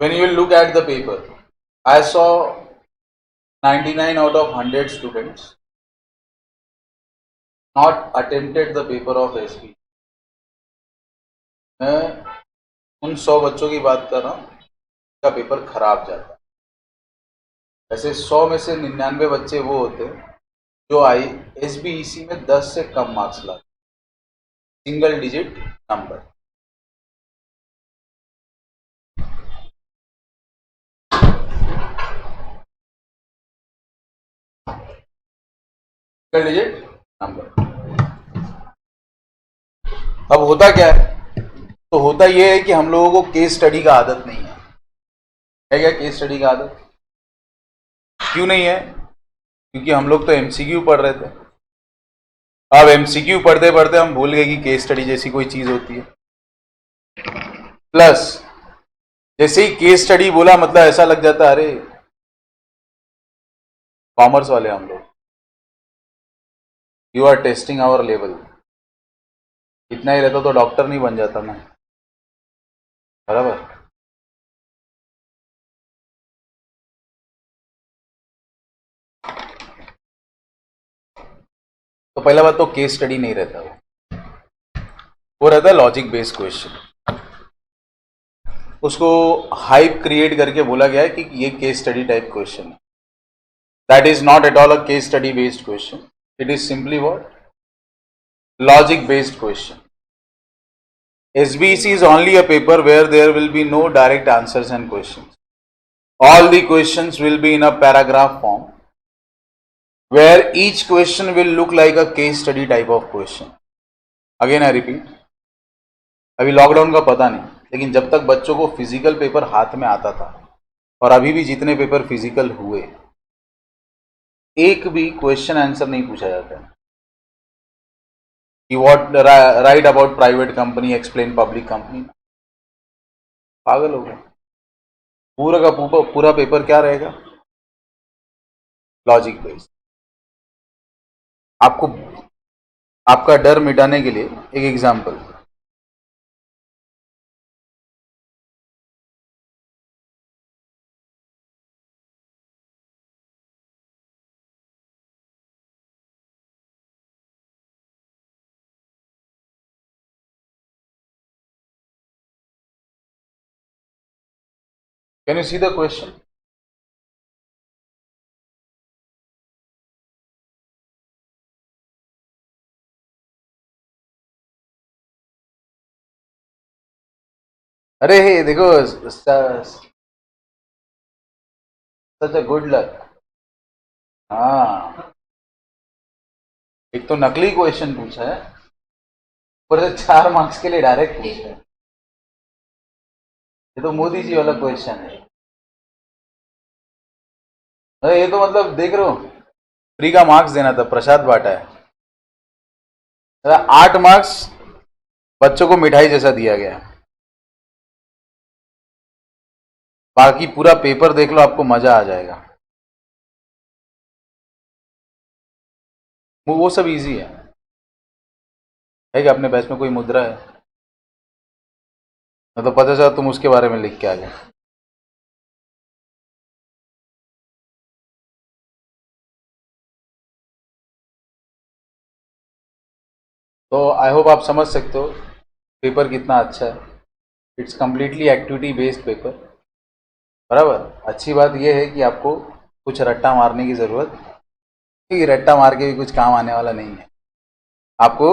when you will look at the paper, I saw 99 out of 100 students not attempted the paper of SB. मैं उन 100 बच्चों की बात कर रहा हूँ का पेपर खराब जाता है। ऐसे 100 में से 99 बच्चे वो होते हैं जो SBEC में 10 से कम मार्क्स लाते, single digit number. Single digit number. अब होता क्या है? तो होता यह है कि हम लोगों को केस स्टडी का आदत नहीं है क्या केस स्टडी का आदत? क्यों नहीं है? क्योंकि हम लोग तो एमसीक्यू पढ़ रहे थे। अब एमसीक्यू पढ़ते पढ़ते हम भूल गए कि केस स्टडी जैसी कोई चीज होती है। प्लस जैसे ही केस स्टडी बोला मतलब ऐसा लग जाता अरे कॉमर्स वाले हम लोग, you are testing our level. इतना ही रहता तो डॉक्टर नहीं बन जाता मैं, बराबर। तो पहला बात तो केस स्टडी नहीं रहता, वो रहता है लॉजिक बेस्ड क्वेश्चन। उसको हाइप क्रिएट करके बोला गया है कि ये केस स्टडी टाइप क्वेश्चन है। That is not at all a case study based question, it is simply what? Logic based question. SBEC is only a paper where there will be no direct answers and questions. All the questions will be in a paragraph form, where each question will look like a case study type of question. Again I repeat, अभी lockdown का पता नहीं, लेकिन जब तक बच्चों को physical paper हाथ में आता था, और अभी भी जितने पेपर फिजिकल हुए, एक भी क्वेश्चन आंसर नहीं पूछा जाता है कि what right about private company, explain public company. पागल हो गए। पूरा का पूरा पेपर क्या रहेगा? Logic based. आपको आपका डर मिटाने के लिए एक example, can you see the question? अरे हे देखो, सच अ गुड लक। हाँ, एक तो नकली क्वेश्चन पूछा है, पर 4 मार्क्स के लिए डायरेक्ट पूछा है। ये तो मोदी जी वाला क्वेश्चन है। अरे ये तो मतलब देख रहे हो, फ्री का मार्क्स देना था, प्रसाद बांटा है। 8 मार्क्स बच्चों को मिठाई जैसा दिया गया। बाकी पूरा पेपर देख लो, आपको मजा आ जाएगा। वो सब इजी है कि अपने बैच में कोई मुद्रा है? तो पता चला तुम उसके बारे में लिख के आ गए। तो आई होप आप समझ सकते हो पेपर कितना अच्छा है। It's completely activity based paper, बराबर। अच्छी बात यह है कि आपको कुछ रट्टा मारने की ज़रूरत, क्योंकि रट्टा मार के भी कुछ काम आने वाला नहीं है। आपको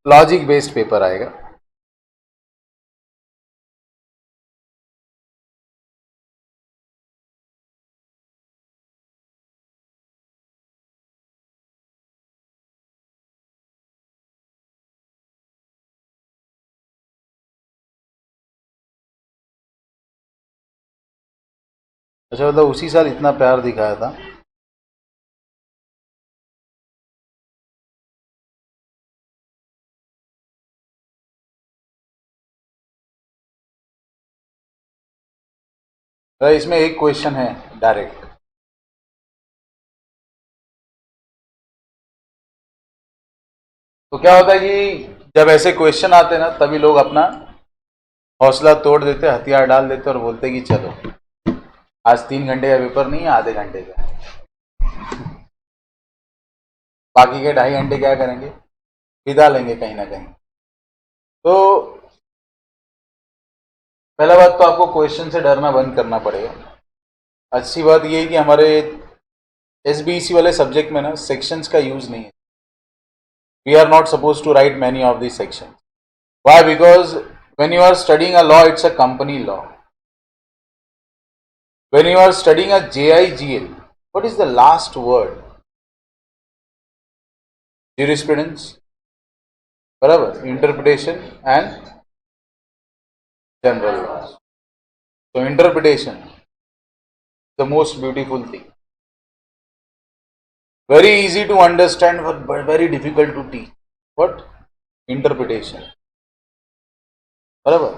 लॉजिक बेस्ड पेपर आएगा। अच्छा, मतलब उसी साल इतना प्यार दिखाया था। तो इसमें एक क्वेश्चन है डायरेक्ट। तो क्या होता है कि जब ऐसे क्वेश्चन आते हैं ना, तभी लोग अपना हौसला तोड़ देते, हथियार डाल देते और बोलते कि चलो आज 3 घंटे का पेपर नहीं है, आधे घंटे का, बाकी के 2.5 घंटे क्या करेंगे, बिता लेंगे कहीं ना कहीं। तो पहला बात तो आपको क्वेश्चन से डरना बंद करना पड़ेगा। अच्छी बात ये है कि हमारे SBEC वाले सब्जेक्ट में ना सेक्शंस का यूज नहीं है। We are not suppose to write many of this section. Why? Because when you are studying a law, it's a company law. When you are studying a JIGL, what is the last word? Jurisprudence, barabar, interpretation and general laws. So interpretation, the most beautiful thing. Very easy to understand but very difficult to teach. What? Interpretation. Barabar.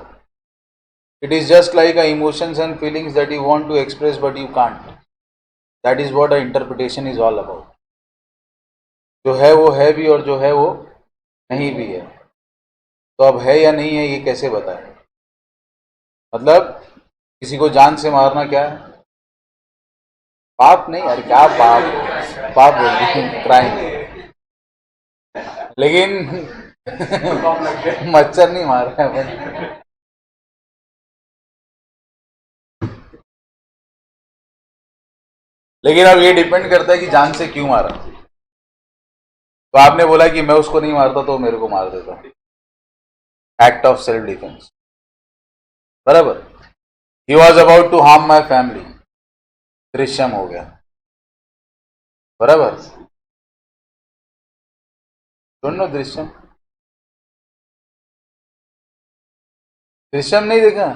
It is just like emotions and feelings that you want to express but you can't. That is what interpretation is all about. जो है भी और जो है वो नहीं भी है। तो अब है या नहीं है ये कैसे बताएं? मतलब किसी को जान से मारना क्या है? पाप नहीं, अरे क्या पाप, पाप बोलते हैं क्राइम। लेकिन मच्छर नहीं मार रहा है। लेकिन अब ये डिपेंड करता है कि जान से क्यों मारा। तो आपने बोला कि मैं उसको नहीं मारता तो मेरे को मार देता, एक्ट ऑफ सेल्फ डिफेंस, बराबर। He was about to harm my family, Drishyam हो गया, बराबर। दोनों दृश्यम, दृश्यम नहीं देखा?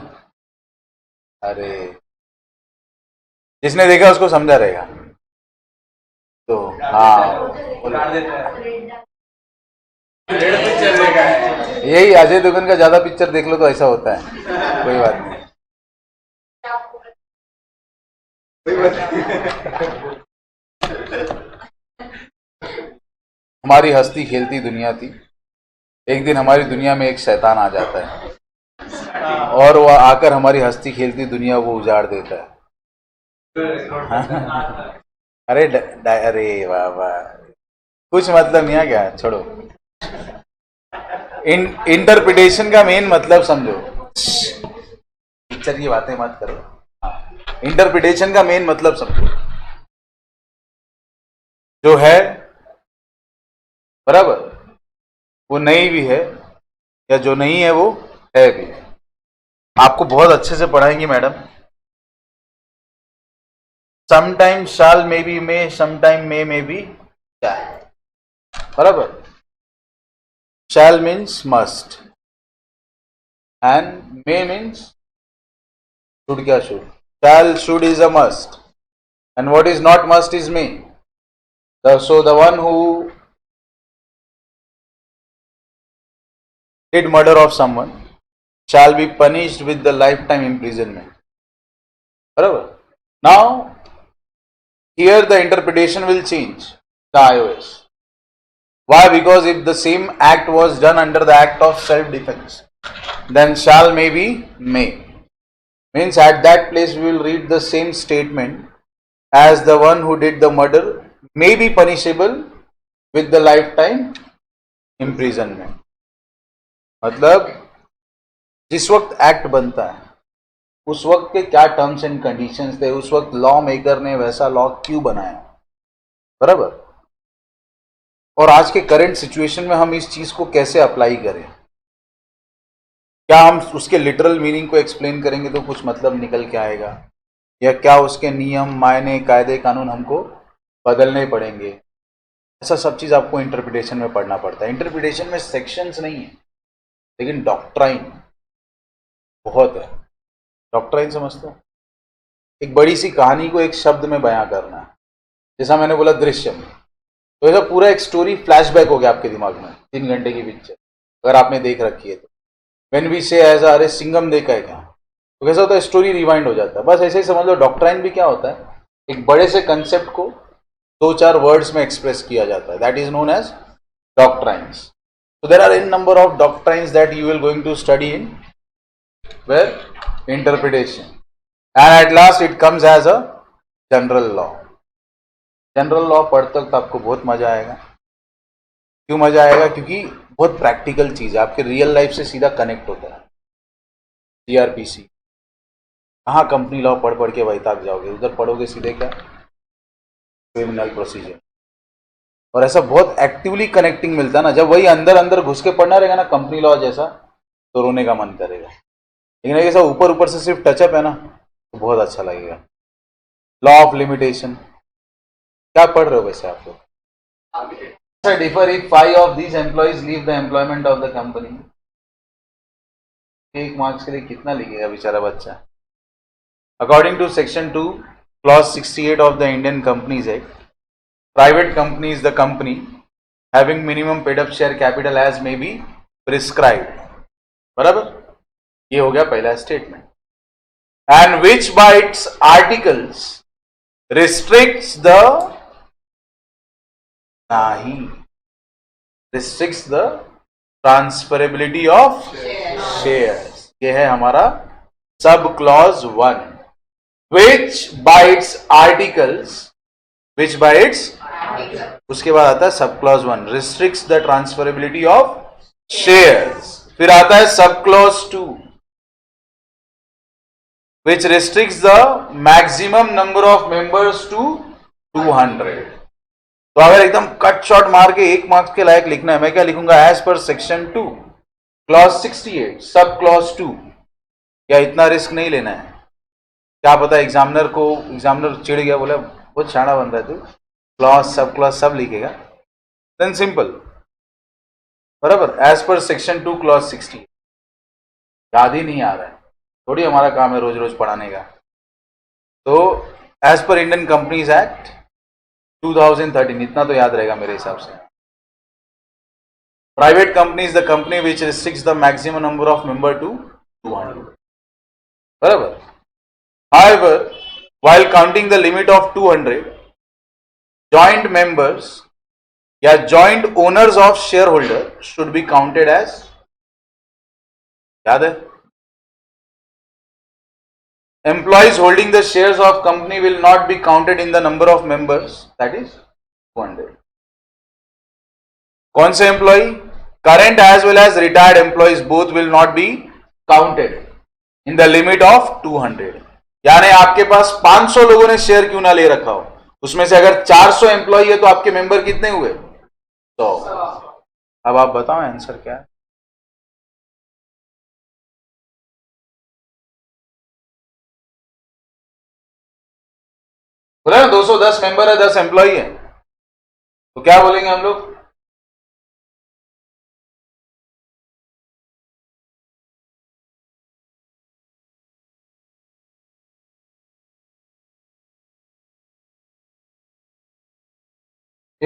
अरे जिसने देखा उसको समझा रहेगा। तो हाँ, यही अजय देवगन का ज्यादा पिक्चर देख लो तो ऐसा होता है। कोई बात नहीं। हमारी हंसती खेलती दुनिया थी, एक दिन हमारी दुनिया में एक शैतान आ जाता है और वह आकर हमारी हंसती खेलती दुनिया वो उजाड़ देता है। अरे अरे वाह वाह, कुछ मतलब नहीं है क्या, छोड़ो। इंटरप्रिटेशन का मेन मतलब समझो, पिक्चर की बातें मत करो। इंटरप्रिटेशन का मेन मतलब समझो, जो है बराबर वो नहीं भी है, या जो नहीं है वो है भी। आपको बहुत अच्छे से पढ़ाएंगी madam. Sometimes shall, maybe may, sometime may, maybe shall, बराबर। Shall means must and may means should। क्या should? Shall, should is a must and what is not must is may. So the one who did murder of someone shall be punished with the lifetime imprisonment, बराबर। Now here the interpretation will change the iOS. Why? Because if the same act was done under the act of self-defense, then shall, may be may. Means at that place we will read the same statement as the one who did the murder may be punishable with the lifetime imprisonment. मतलब जिस वक्त act बनता है उस वक्त के क्या terms and conditions थे, उस वक्त लॉ मेकर ने वैसा लॉ क्यों बनाया, बराबर। और आज के करंट सिचुएशन में हम इस चीज को कैसे अप्लाई करें। क्या हम उसके लिटरल मीनिंग को एक्सप्लेन करेंगे तो कुछ मतलब निकल के आएगा, या क्या उसके नियम, मायने, कायदे, कानून हमको बदलने पड़ेंगे। ऐसा सब चीज आपको इंटरप्रिटेशन में पढ़ना पड़ता है। इंटरप्रिटेशन में सेक्शंस नहीं है, लेकिन डॉक्ट्राइन बहुत है। डॉक्ट्राइन समझते हो? एक बड़ी सी कहानी को एक शब्द में बयां करना, जैसा मैंने बोला दृश्यम, तो ऐसा पूरा एक स्टोरी फ्लैशबैक हो गया आपके दिमाग में। 3 घंटे की पिक्चर अगर आपने देख रखी है तो व्हेन वी से एज अरे सिंघम देखा है क्या, तो कैसा होता है, स्टोरी रिवाइंड हो जाता है। बस ऐसे ही समझ लो डॉक्ट्राइन भी क्या होता है, एक बड़े से कंसेप्ट को 2-4 वर्ड्स में एक्सप्रेस किया जाता है। That is known as doctrines. So there are n number of doctrines that you will going to study in where interpretation, and at last it comes as a general law. General law पढ़ते वक्त आपको बहुत मजा आएगा. क्यों मजा आएगा? क्योंकि बहुत प्रैक्टिकल चीज है, आपके रियल लाइफ से सीधा कनेक्ट होता है. सीआरपीसी कहाँ कंपनी लॉ पढ़ पढ़ के वैताग जाओगे, उधर पढ़ोगे सीधे क्या क्रिमिनल प्रोसीजर. और ऐसा बहुत एक्टिवली कनेक्टिंग मिलता है ना, जब वही अंदर अंदर घुस के पढ़ना रहेगा ना कंपनी लॉ जैसा, तो रोने का मन करेगा. लेकिन ऐसा ऊपर ऊपर से सिर्फ टचअप है ना, तो बहुत अच्छा लगेगा. लॉ ऑफ लिमिटेशन क्या पढ़ रहे हो वैसे आप लोग? Differ if 5 of these employees leave the employment of the company. एक मार्क्स के लिए कितना लिखेगा बेचारा बच्चा? According to section 2 clause 68 of the Indian Companies Act, private company is the company having minimum paid up share capital as may be prescribed. बराबर, ये हो गया पहला statement. And which by its articles restricts the transferability of shares. ये है हमारा sub clause 1. which by its articles, उसके बाद आता है sub clause 1 restricts the transferability of shares. फिर आता है sub clause 2 which restricts the maximum number of members to 200. तो अगर एकदम कट शॉट मार के एक मार्क्स के लायक लिखना है, मैं क्या लिखूंगा? As per section 2 clause 68 sub clause 2. क्या इतना रिस्क नहीं लेना है? क्या पता एग्जामिनर चिढ़ गया, बोला बहुत शाना बन रहा है तू, क्लॉज सब लिखेगा. Then simple. बराबर, एज पर सेक्शन 2 क्लॉज 68. याद ही नहीं आ रहा है, थोड़ी हमारा काम है रोज रोज पढ़ाने का. तो एज पर इंडियन कंपनीज एक्ट 2013, इतना तो याद रहेगा मेरे हिसाब से. Private company is the company which restricts the maximum number of member to 200. बराबर. However, while counting the limit of 200, joint members या joint owners of shareholder should be counted as, याद है, employees holding the shares of company will not be counted in the number of members, that is 200. कौन से employee? Current as well as retired employees both will not be counted in the limit of 200. यानी आपके पास 500 लोगों ने share क्यों ना ले रखा हो, उसमें से अगर 400 एम्प्लॉय है तो आपके मेंबर कितने हुए? 100. अब आप बताओ आंसर क्या है? बोला ना 210 मेंबर है, 10 एम्प्लॉय है, तो क्या बोलेंगे हम लोग?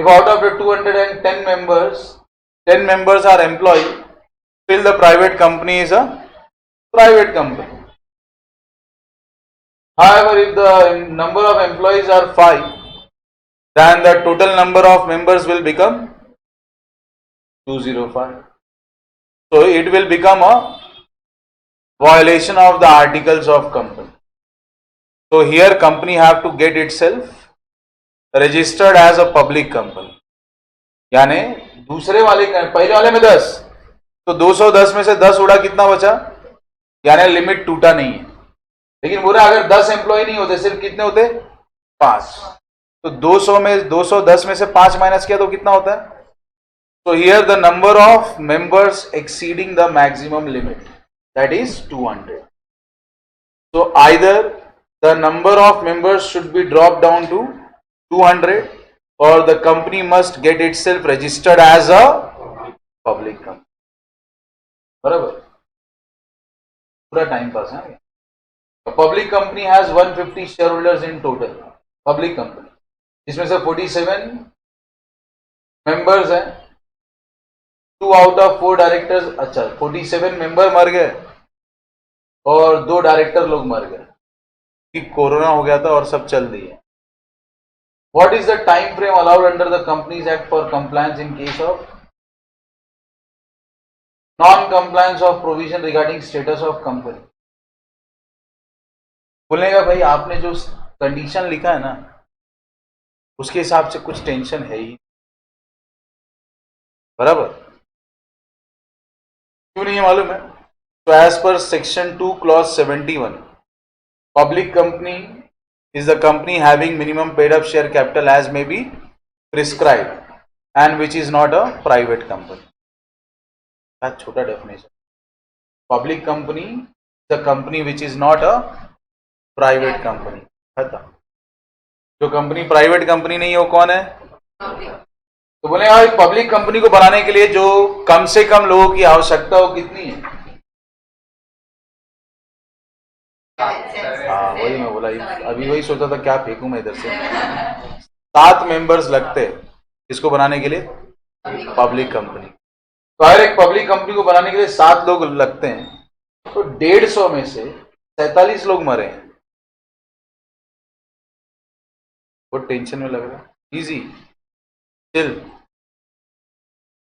If out of the 210 members, 10 members are employee, still the private company is a private company. However, if the number of employees are 5, then the total number of members will become 205. So it will become a violation of the articles of company. So here company have to get itself registered as a public company. यानी दूसरे वाले, पहले वाले में 10, तो 210 में से 10 उड़ा, कितना बचा? यानी लिमिट टूटा नहीं है. लेकिन बोला अगर 10 एम्प्लॉय नहीं होते, सिर्फ कितने होते? 5. तो 210 में से 5 माइनस किया तो कितना होता है? So here the number of members exceeding the maximum limit, that is 200. So either the number of members should be dropped down to 200 or the company must get itself registered as a public company. बराबर, पूरा time pass है. A public company has 150 shareholders in total. Public company, इसमें से 47 members हैं, 2 out of 4 directors. अच्छा, 47 member मर गए और 2 डायरेक्टर लोग मर गए कि कोरोना हो गया था और सब चल रही है. What is the time frame allowed under the Companies Act for compliance in case of non-compliance of provision regarding status of company? बोलेगा भाई आपने जो कंडीशन लिखा है ना उसके हिसाब से कुछ टेंशन है ही, बराबर? क्यों नहीं है मालूम है? तो as per section 2 clause 71, public company is the company having minimum paid up share capital as may be prescribed and which is not a private company. That's छोटा definition. Public company is a company which is not a private company. खत्म. जो company private company नहीं है वो कौन है? तो बोले यार पब्लिक कंपनी को बनाने के लिए जो कम से कम लोगों की आवश्यकता हो कितनी है? हाँ वही मैं बोला, अभी वही सोचा था क्या फेंकूं मैं इधर से। 7 मेंबर्स लगते हैं इसको बनाने के लिए, पब्लिक कंपनी। तो हर एक पब्लिक कंपनी को बनाने के लिए 7 लोग लगते हैं, तो 150 में से 47 लोग मरे हैं। वो टेंशन में लग रहा है, इजी चिल।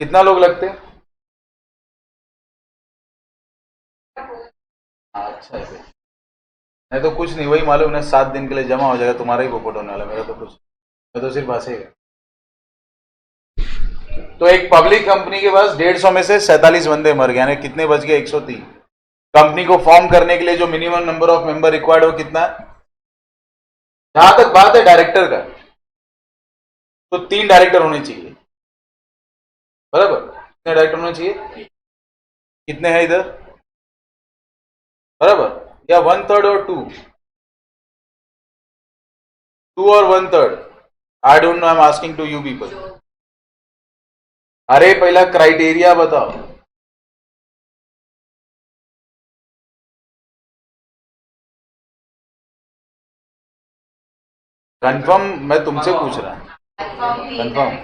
कितना लोग लगते हैं? अच्छा है, नहीं तो कुछ नहीं, वही मालूम है 7 दिन के लिए जमा हो जाएगा, तुम्हारा ही पोपट होने वाला, मेरा तो कुछ, मैं तो सिर्फ हंसेगा। तो एक पब्लिक कंपनी के पास 150 में से 47 बंदे मर गए, यानी कितने बच गए? 103। कंपनी को फॉर्म करने के लिए जो minimum number of member required हो कितना है? जहां तक बात है डायरेक्टर का, तो 3 डायरेक्टर होने चाहिए, बराबर? कितने डायरेक्टर होने चाहिए? कितने हैं इधर, बराबर? या 1/3 और 2? 2 और 1/3? I don't know, I am asking to you people. अरे पहला क्राइटेरिया बताओ। कंफर्म मैं तुमसे पूछ रहा हूं, कंफर्म।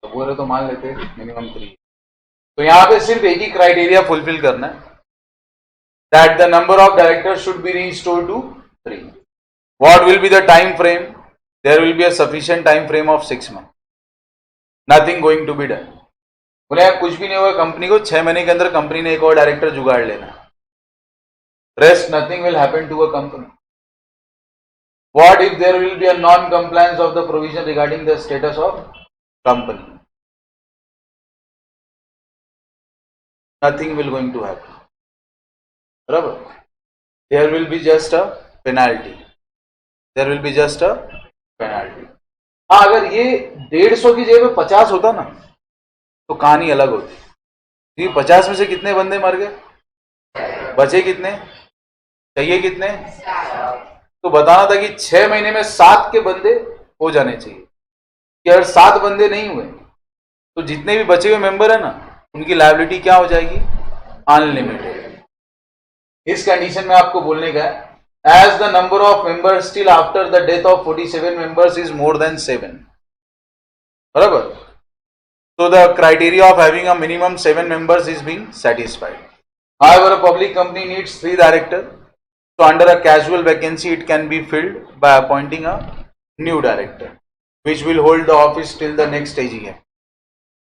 तो बोले तो मान लेते मिनिमम 3। तो यहां पे सिर्फ एक ही क्राइटेरिया फुलफिल करना है, that the number of directors should be restored to 3। What will be the time frame? There will be a sufficient time frame of 6 month, nothing going to be done. बोले यार कुछ भी नहीं होगा company को, 6 महीने के अंदर कंपनी ने एक और डायरेक्टर जुगाड़ लेना, rest nothing will happen to a company. What if there will be a non-compliance of the provision regarding the status of company? Nothing will going to happen. बराबर? There will be just a penalty. There will be just a penalty. हाँ अगर ये 150 की जगह पे 50 होता ना तो कहानी अलग होती। ये 50 में से कितने बंदे मर गए, बचे कितने, चाहिए कितने? तो बताना था कि 6 महीने में 7 के बंदे हो जाने चाहिए, कि अगर 7 बंदे नहीं हुए तो जितने भी बचे हुए मेंबर है ना उनकी लायबिलिटी क्या हो जाएगी? अनलिमिटेड। इस कंडीशन में आपको बोलने का है as the number of members still after the death of 47 members is more than 7, बराबर? तो the criteria of having a minimum 7 members is being satisfied. However a public company needs 3 director, so under a casual vacancy it can be filled by appointing a new director which will hold the office till the next AGM।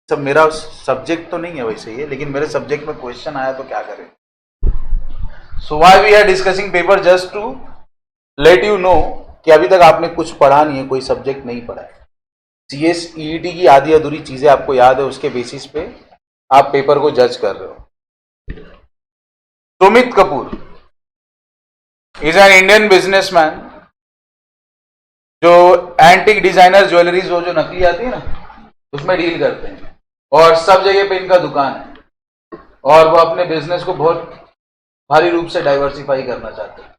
सब मेरा subject तो नहीं है वैसे ये, लेकिन मेरे subject में क्वेश्चन आया तो क्या करें। So why we are discussing paper, just to let you know कि अभी तक आपने कुछ पढ़ा नहीं है, कोई सब्जेक्ट नहीं पढ़ा है। CS EET की आधी अधूरी चीजें आपको याद है, उसके बेसिस पे आप पेपर को जज कर रहे हो। Sumit Kapoor is an Indian businessman, जो एंटिक डिजाइनर ज्वेलरीज वो जो नकली आती है ना उसमें डील करते हैं, और सब जगह पे इनका दुकान है, और वो अपने बिजनेस को बहुत भारी रूप से डाइवर्सिफाई करना चाहते हैं।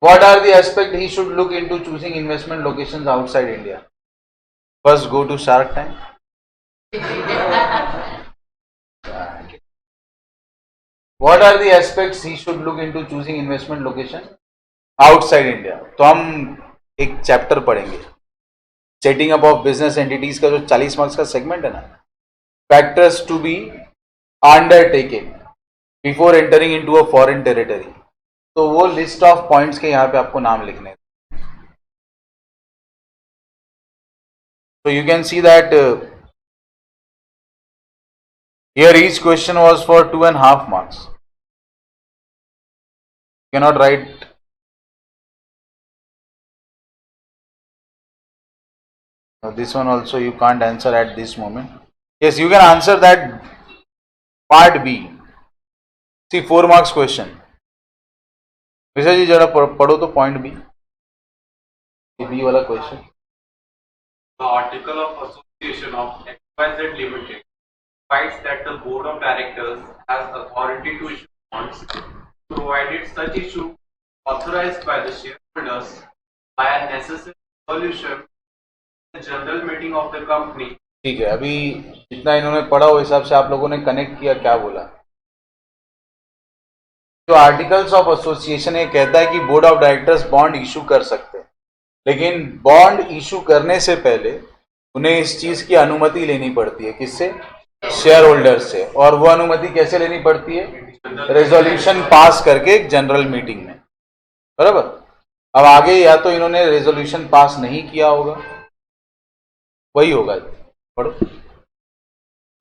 What are the aspects he should look into choosing investment locations outside India? First, go to Shark Tank. What are the aspects he should look into choosing investment location outside India? तो हम एक chapter पढ़ेंगे, setting up of business entities का जो 40 marks का segment है ना, factors to be undertaken before entering into a foreign territory. तो वो लिस्ट ऑफ पॉइंट्स के यहाँ पे आपको नाम लिखने। So you can see that Here each question was for 2.5 marks. You cannot write. This one also you can't answer at this moment. Yes, you can answer that part B. See, 4 marks question. Vijay ji जरा पढ़ो तो point B. B वाला question. The article of association of XYZ Limited provides that the board of directors has authority to issue bonds, provided such issue authorized by the shareholders by a necessary resolution in the general meeting of the company. ठीक है, अभी जितना इन्होंने पढ़ा उस हिसाब से आप लोगों ने कनेक्ट किया, क्या बोला? जो आर्टिकल्स ऑफ एसोसिएशन ये कहता है कि board of directors bond issue कर सकते हैं, लेकिन बॉन्ड इशू करने से पहले उन्हें इस चीज की अनुमति लेनी पड़ती है. किससे? शेयर होल्डर से. और वो अनुमति कैसे लेनी पड़ती है? रेजोल्यूशन पास करके एक जनरल मीटिंग में. बराबर. अब आगे या तो इन्होंने रेजोल्यूशन पास नहीं किया होगा, वही होगा. पढ़ो.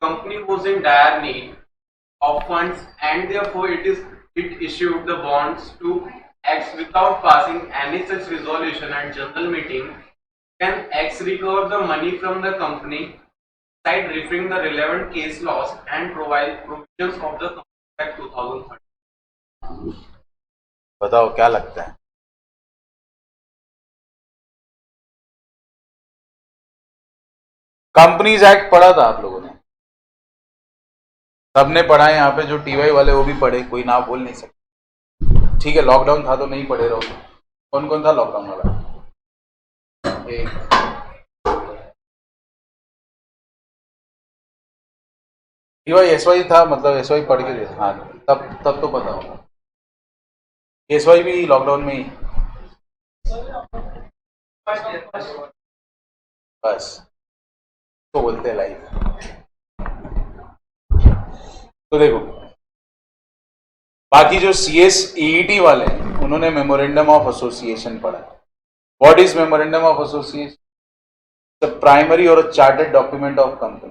Company was in dire need of funds and therefore it issued the bonds to X without passing any such resolution at general meeting. Can X recover the money from the company, side referring the relevant case laws and provide provisions of the Companies Act 2013? बताओ क्या लगता है? Companies act पढ़ा था आप लोगों ने, सबने पढ़ा है. यहाँ पे जो टीवाई वाले वो भी पढ़े, कोई ना बोल नहीं सकते. ठीक है, लॉकडाउन था तो नहीं पढ़े रहो. कौन कौन था लॉकडाउन वाला? टीवाई एसवाई था, मतलब एसवाई पढ़ के दिया. हाँ, तब तो पता होगा. एसवाई भी लॉकडाउन में ही. बस तो बोलते हैं लाइफ. तो देखो, बाकी जो CS EET वाले हैं उन्होंने मेमोरेंडम ऑफ एसोसिएशन पढ़ा. What is memorandum of association? The primary और chartered document of company,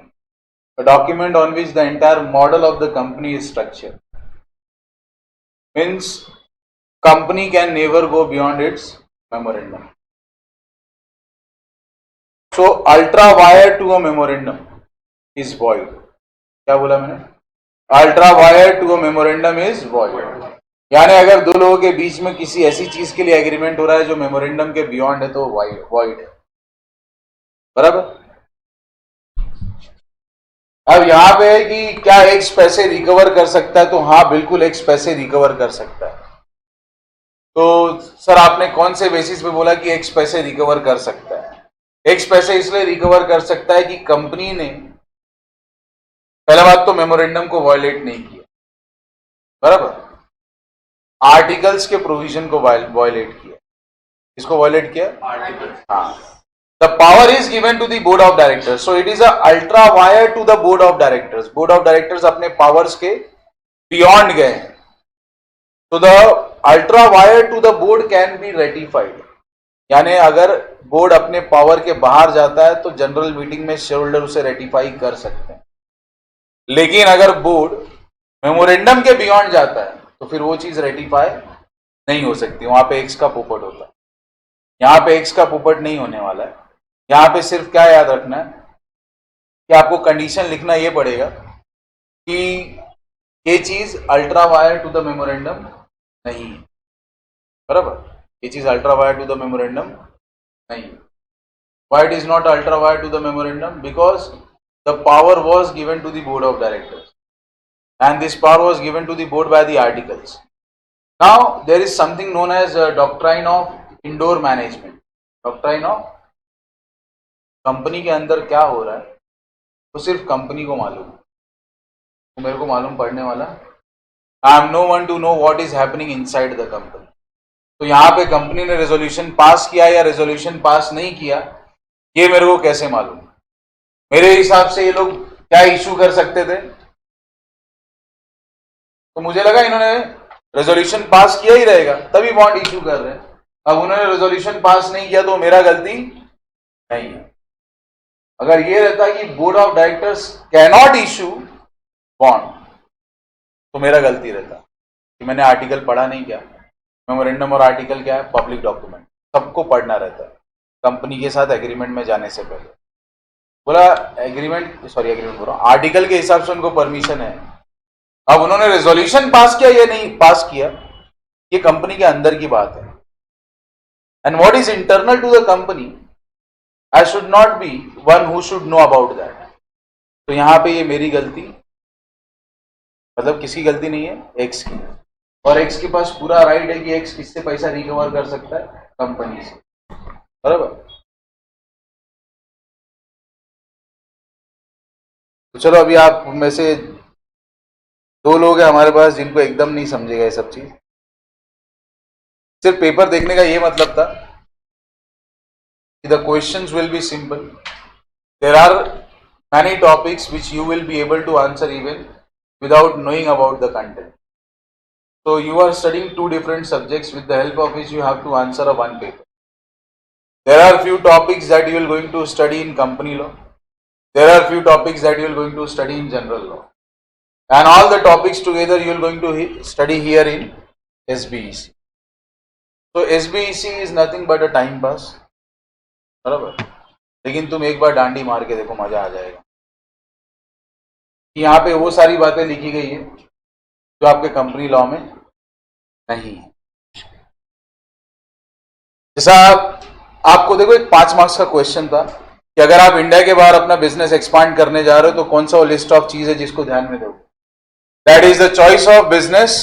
a document on which the entire model of the company is structured. Means company can never go beyond its memorandum. So ultra wire to a memorandum is void. क्या बोला मैंने? Ultra vires to a memorandum is void. यानी अगर दो लोगों के बीच में किसी ऐसी चीज के लिए एग्रीमेंट हो रहा है जो मेमोरेंडम के बियॉन्ड है तो void है. बराबर. अब यहां पे है कि क्या एक्स पैसे रिकवर कर सकता है, तो हाँ बिल्कुल एक्स पैसे रिकवर कर सकता है. तो सर आपने कौन से बेसिस पे बोला कि एक्स पैसे रिकवर कर सकता है? एक्स पैसे इसलिए रिकवर कर सकता है कि कंपनी ने पहला बात तो मेमोरेंडम को वायलेट नहीं किया. बराबर. आर्टिकल्स के प्रोविजन को वायलेट किया. इसको वायलेट किया आर्टिकल्स. हाँ. The power is given to the board of directors, so it is a ultra wire to the board of directors. Board of directors अपने powers के beyond गए हैं. So the ultra wire to the board can be ratified. यानी अगर board अपने power के बाहर जाता है तो जनरल मीटिंग में शेयर होल्डर उसे रेटिफाई कर सकते हैं. लेकिन अगर बोर्ड मेमोरेंडम के बियॉन्ड जाता है तो फिर वो चीज रेटिफाई नहीं हो सकती. वहां पे एक्स का पोपट होता है. यहां पे एक्स का पोपट नहीं होने वाला है. यहां पे सिर्फ क्या याद रखना है कि आपको कंडीशन लिखना ये पड़ेगा कि ये चीज ultra vires to the memorandum नहीं है. बराबर. ये चीज ultra vires to the memorandum नहीं है. Why it is not ultra vires to the memorandum? Because the power was given to the board of directors and this power was given to the board by the articles. Now there is something known as a doctrine of indoor management. Doctrine of company के अंदर क्या हो रहा है वो सिर्फ company को मालूम है. तो मेरे को मालूम पड़ने वाला. I am no one to know what is happening inside the company. तो यहाँ पे कंपनी ने रेजोल्यूशन पास किया या रेजोल्यूशन पास नहीं किया ये मेरे को कैसे मालूम? मेरे हिसाब से ये लोग क्या इशू कर सकते थे? तो मुझे लगा इन्होंने रेजोल्यूशन पास किया ही रहेगा तभी बॉन्ड इशू कर रहे हैं. अब उन्होंने रेजोल्यूशन पास नहीं किया तो मेरा गलती नहीं है. अगर ये रहता कि board of directors cannot issue bond, तो मेरा गलती रहता कि मैंने आर्टिकल पढ़ा नहीं क्या। मेमोरेंडम और आर्टिकल क्या है? पब्लिक डॉक्यूमेंट, सबको पढ़ना रहता है कंपनी के साथ एग्रीमेंट में जाने से पहले। बोला एग्रीमेंट बोल रहा हूँ, आर्टिकल के हिसाब से उनको परमिशन है। अब उन्होंने रेजोल्यूशन पास किया या नहीं पास किया, ये कंपनी के अंदर की बात है। And what is internal to the company, I should not be one who should know about that. तो यहां पे ये मेरी गलती, मतलब किसी गलती नहीं है, एक्स की। और एक्स के पास पूरा राइट है कि एक्स किससे पैसा रिकवर कर सकता है? कंपनी से, बराबर। तो चलो, अभी आप में से 2 लोग हैं हमारे पास जिनको एकदम नहीं समझेगा ये सब चीज। सिर्फ पेपर देखने का ये मतलब था कि the questions will be simple, there are many topics which you will be able to answer even without knowing about the content. So you are studying 2 different subjects with the help of which you have to answer a one paper. There are few topics that you are going to study in company law. There are few topics that you are going to study in general law. And all the topics together you are going to study here in SBEC. So SBEC is nothing but a time pass. बराबर, लेकिन तुम एक बार डांडी मार के देखो, मजा आ जाएगा। यहाँ पे वो सारी बातें लिखी गई है जो आपके कंपनी लॉ में नहीं है। जैसा आपको देखो, एक 5 मार्क्स का क्वेश्चन था कि अगर आप इंडिया के बाहर अपना बिजनेस एक्सपांड करने जा रहे हो तो कौन सा वो लिस्ट ऑफ चीज है जिसको ध्यान में दोगे? That is the choice of business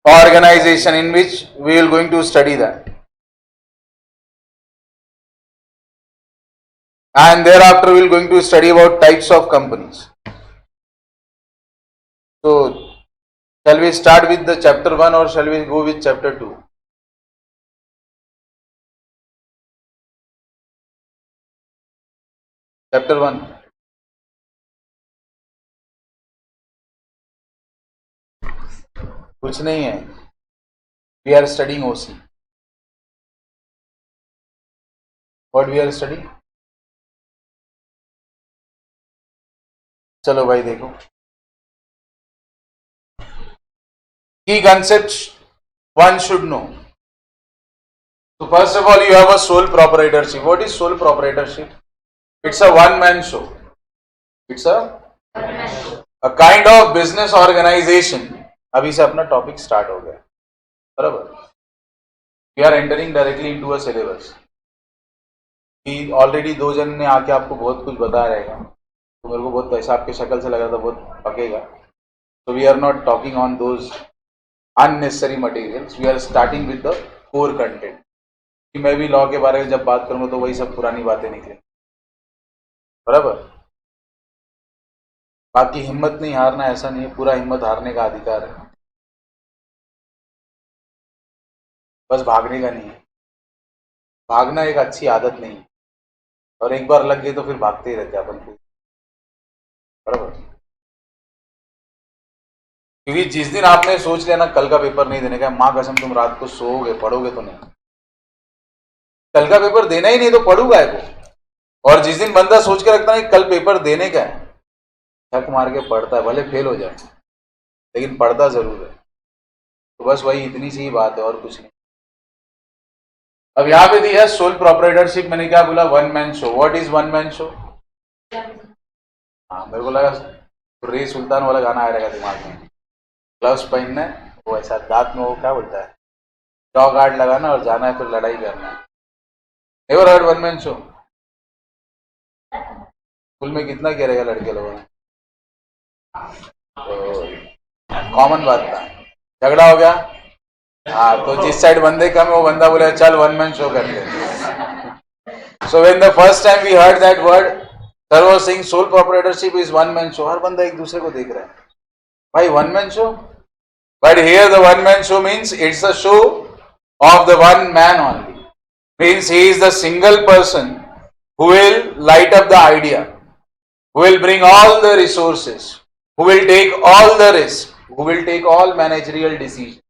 organisation in which we will going to study that, and thereafter we will going to study about types of companies. So shall we start with the chapter 1 or shall we go with chapter 2? Chapter 1. कुछ नहीं है, we are studying OC. What we are studying? चलो भाई देखो, key concepts one should know. So first of all you have a sole proprietorship. What is sole proprietorship? It's a one man show. It's a kind of business organization. अभी से अपना topic start हो गया, बराबर। We are entering directly into a syllabus. कि already 2 जन ने आके आपको बहुत कुछ बताया रहेगा, तो मेरे को बहुत पैसा आपके शक्ल से लगा था बहुत पकेगा। So we are not talking on those unnecessary materials. We are starting with the core content. कि मैं भी लॉ के बारे में जब बात करूंगा तो वही सब पुरानी बातें निकलेंगी, बराबर। बाकी हिम्मत नहीं हारना, ऐसा नहीं है, पूरा हिम्मत हारने का अधिकार है, बस भागने का नहीं है। भागना एक अच्छी आदत नहीं है, और एक बार लग गई तो फिर भागते ही रहते अपन को, बराबर। क्योंकि जिस दिन आपने सोच लिया ना कल का पेपर नहीं देने का, माँ कसम तुम रात को सोओगे, पढ़ोगे तो नहीं। कल का पेपर देना ही नहीं तो पढ़ूंगा को। और जिस दिन बंदा सोच के रखता है कल पेपर देने का है, थक मार के पढ़ता है, भले फेल हो जाए लेकिन पढ़ता जरूर है। तो बस वही इतनी सी ही बात है और कुछ नहीं। अब यहाँ पे दिया सोल प्रोप्राइटरशिप, मैंने क्या बोला? One man show. What is one man show? हाँ, मेरे को लगा रे सुल्तान वाला गाना आ रहेगा दिमाग में। ग्लव्स पहनना है, वो ऐसा दांत में वो क्या बोलता है, डॉग गार्ड लगाना और जाना है, फिर लड़ाई करना है। Never heard one man show? School में कितना किया रहेगा लड़के लोगों ने, तो कॉमन बात था। झगड़ा हो गया, हाँ, तो जिस साइड बंदे कम है वो बंदा बोले चल वन मैन शो कर ले। So when the first time we heard that word, sir was saying sole proprietorship is one man show. हर बंदा एक दूसरे को देख रहा है, भाई one man show, but here the one man show means it's a show of the one man only. Means he is the single person who will light up the idea, who will bring all the resources, who will take all the risk, who will take all managerial decisions.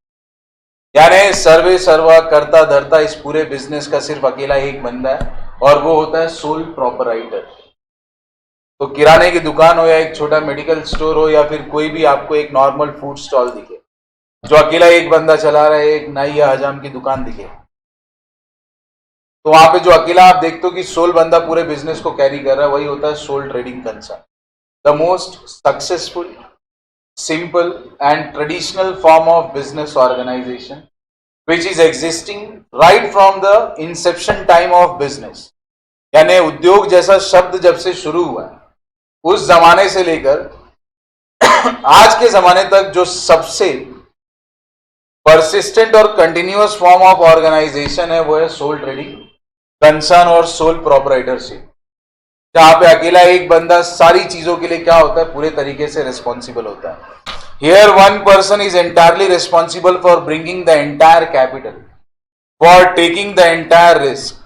यानी सर्वे सर्वा करता धरता इस पूरे business का सिर्फ अकेला एक बंदा है, और वो होता है सोल प्रोपराइटर। तो किराने की दुकान हो या एक छोटा मेडिकल स्टोर हो या फिर कोई भी आपको एक नॉर्मल फूड स्टॉल दिखे, जो अकेला एक बंदा चला रहा है, एक नाई या हजाम की दुकान दिखे, तो वहां पे जो अकेला आप देखते हो कि सोल बंदा पूरे बिजनेस को कैरी कर रहा है, वही होता है sole trading concern. The most successful, simple and traditional form of business organization which is existing right from the inception time of business. यानी उद्योग जैसा शब्द जब से शुरू हुआ है उस जमाने से लेकर आज के जमाने तक जो सबसे परसिस्टेंट और कंटिन्यूअस फॉर्म ऑफ ऑर्गेनाइजेशन है वो है सोल ट्रेडिंग कंसर्न और सोल प्रोपराइटरशिप, जहां पे अकेला एक बंदा सारी चीजों के लिए क्या होता है, पूरे तरीके से रिस्पॉन्सिबल होता है. Here one person is entirely responsible for bringing the entire capital, for taking the entire risk.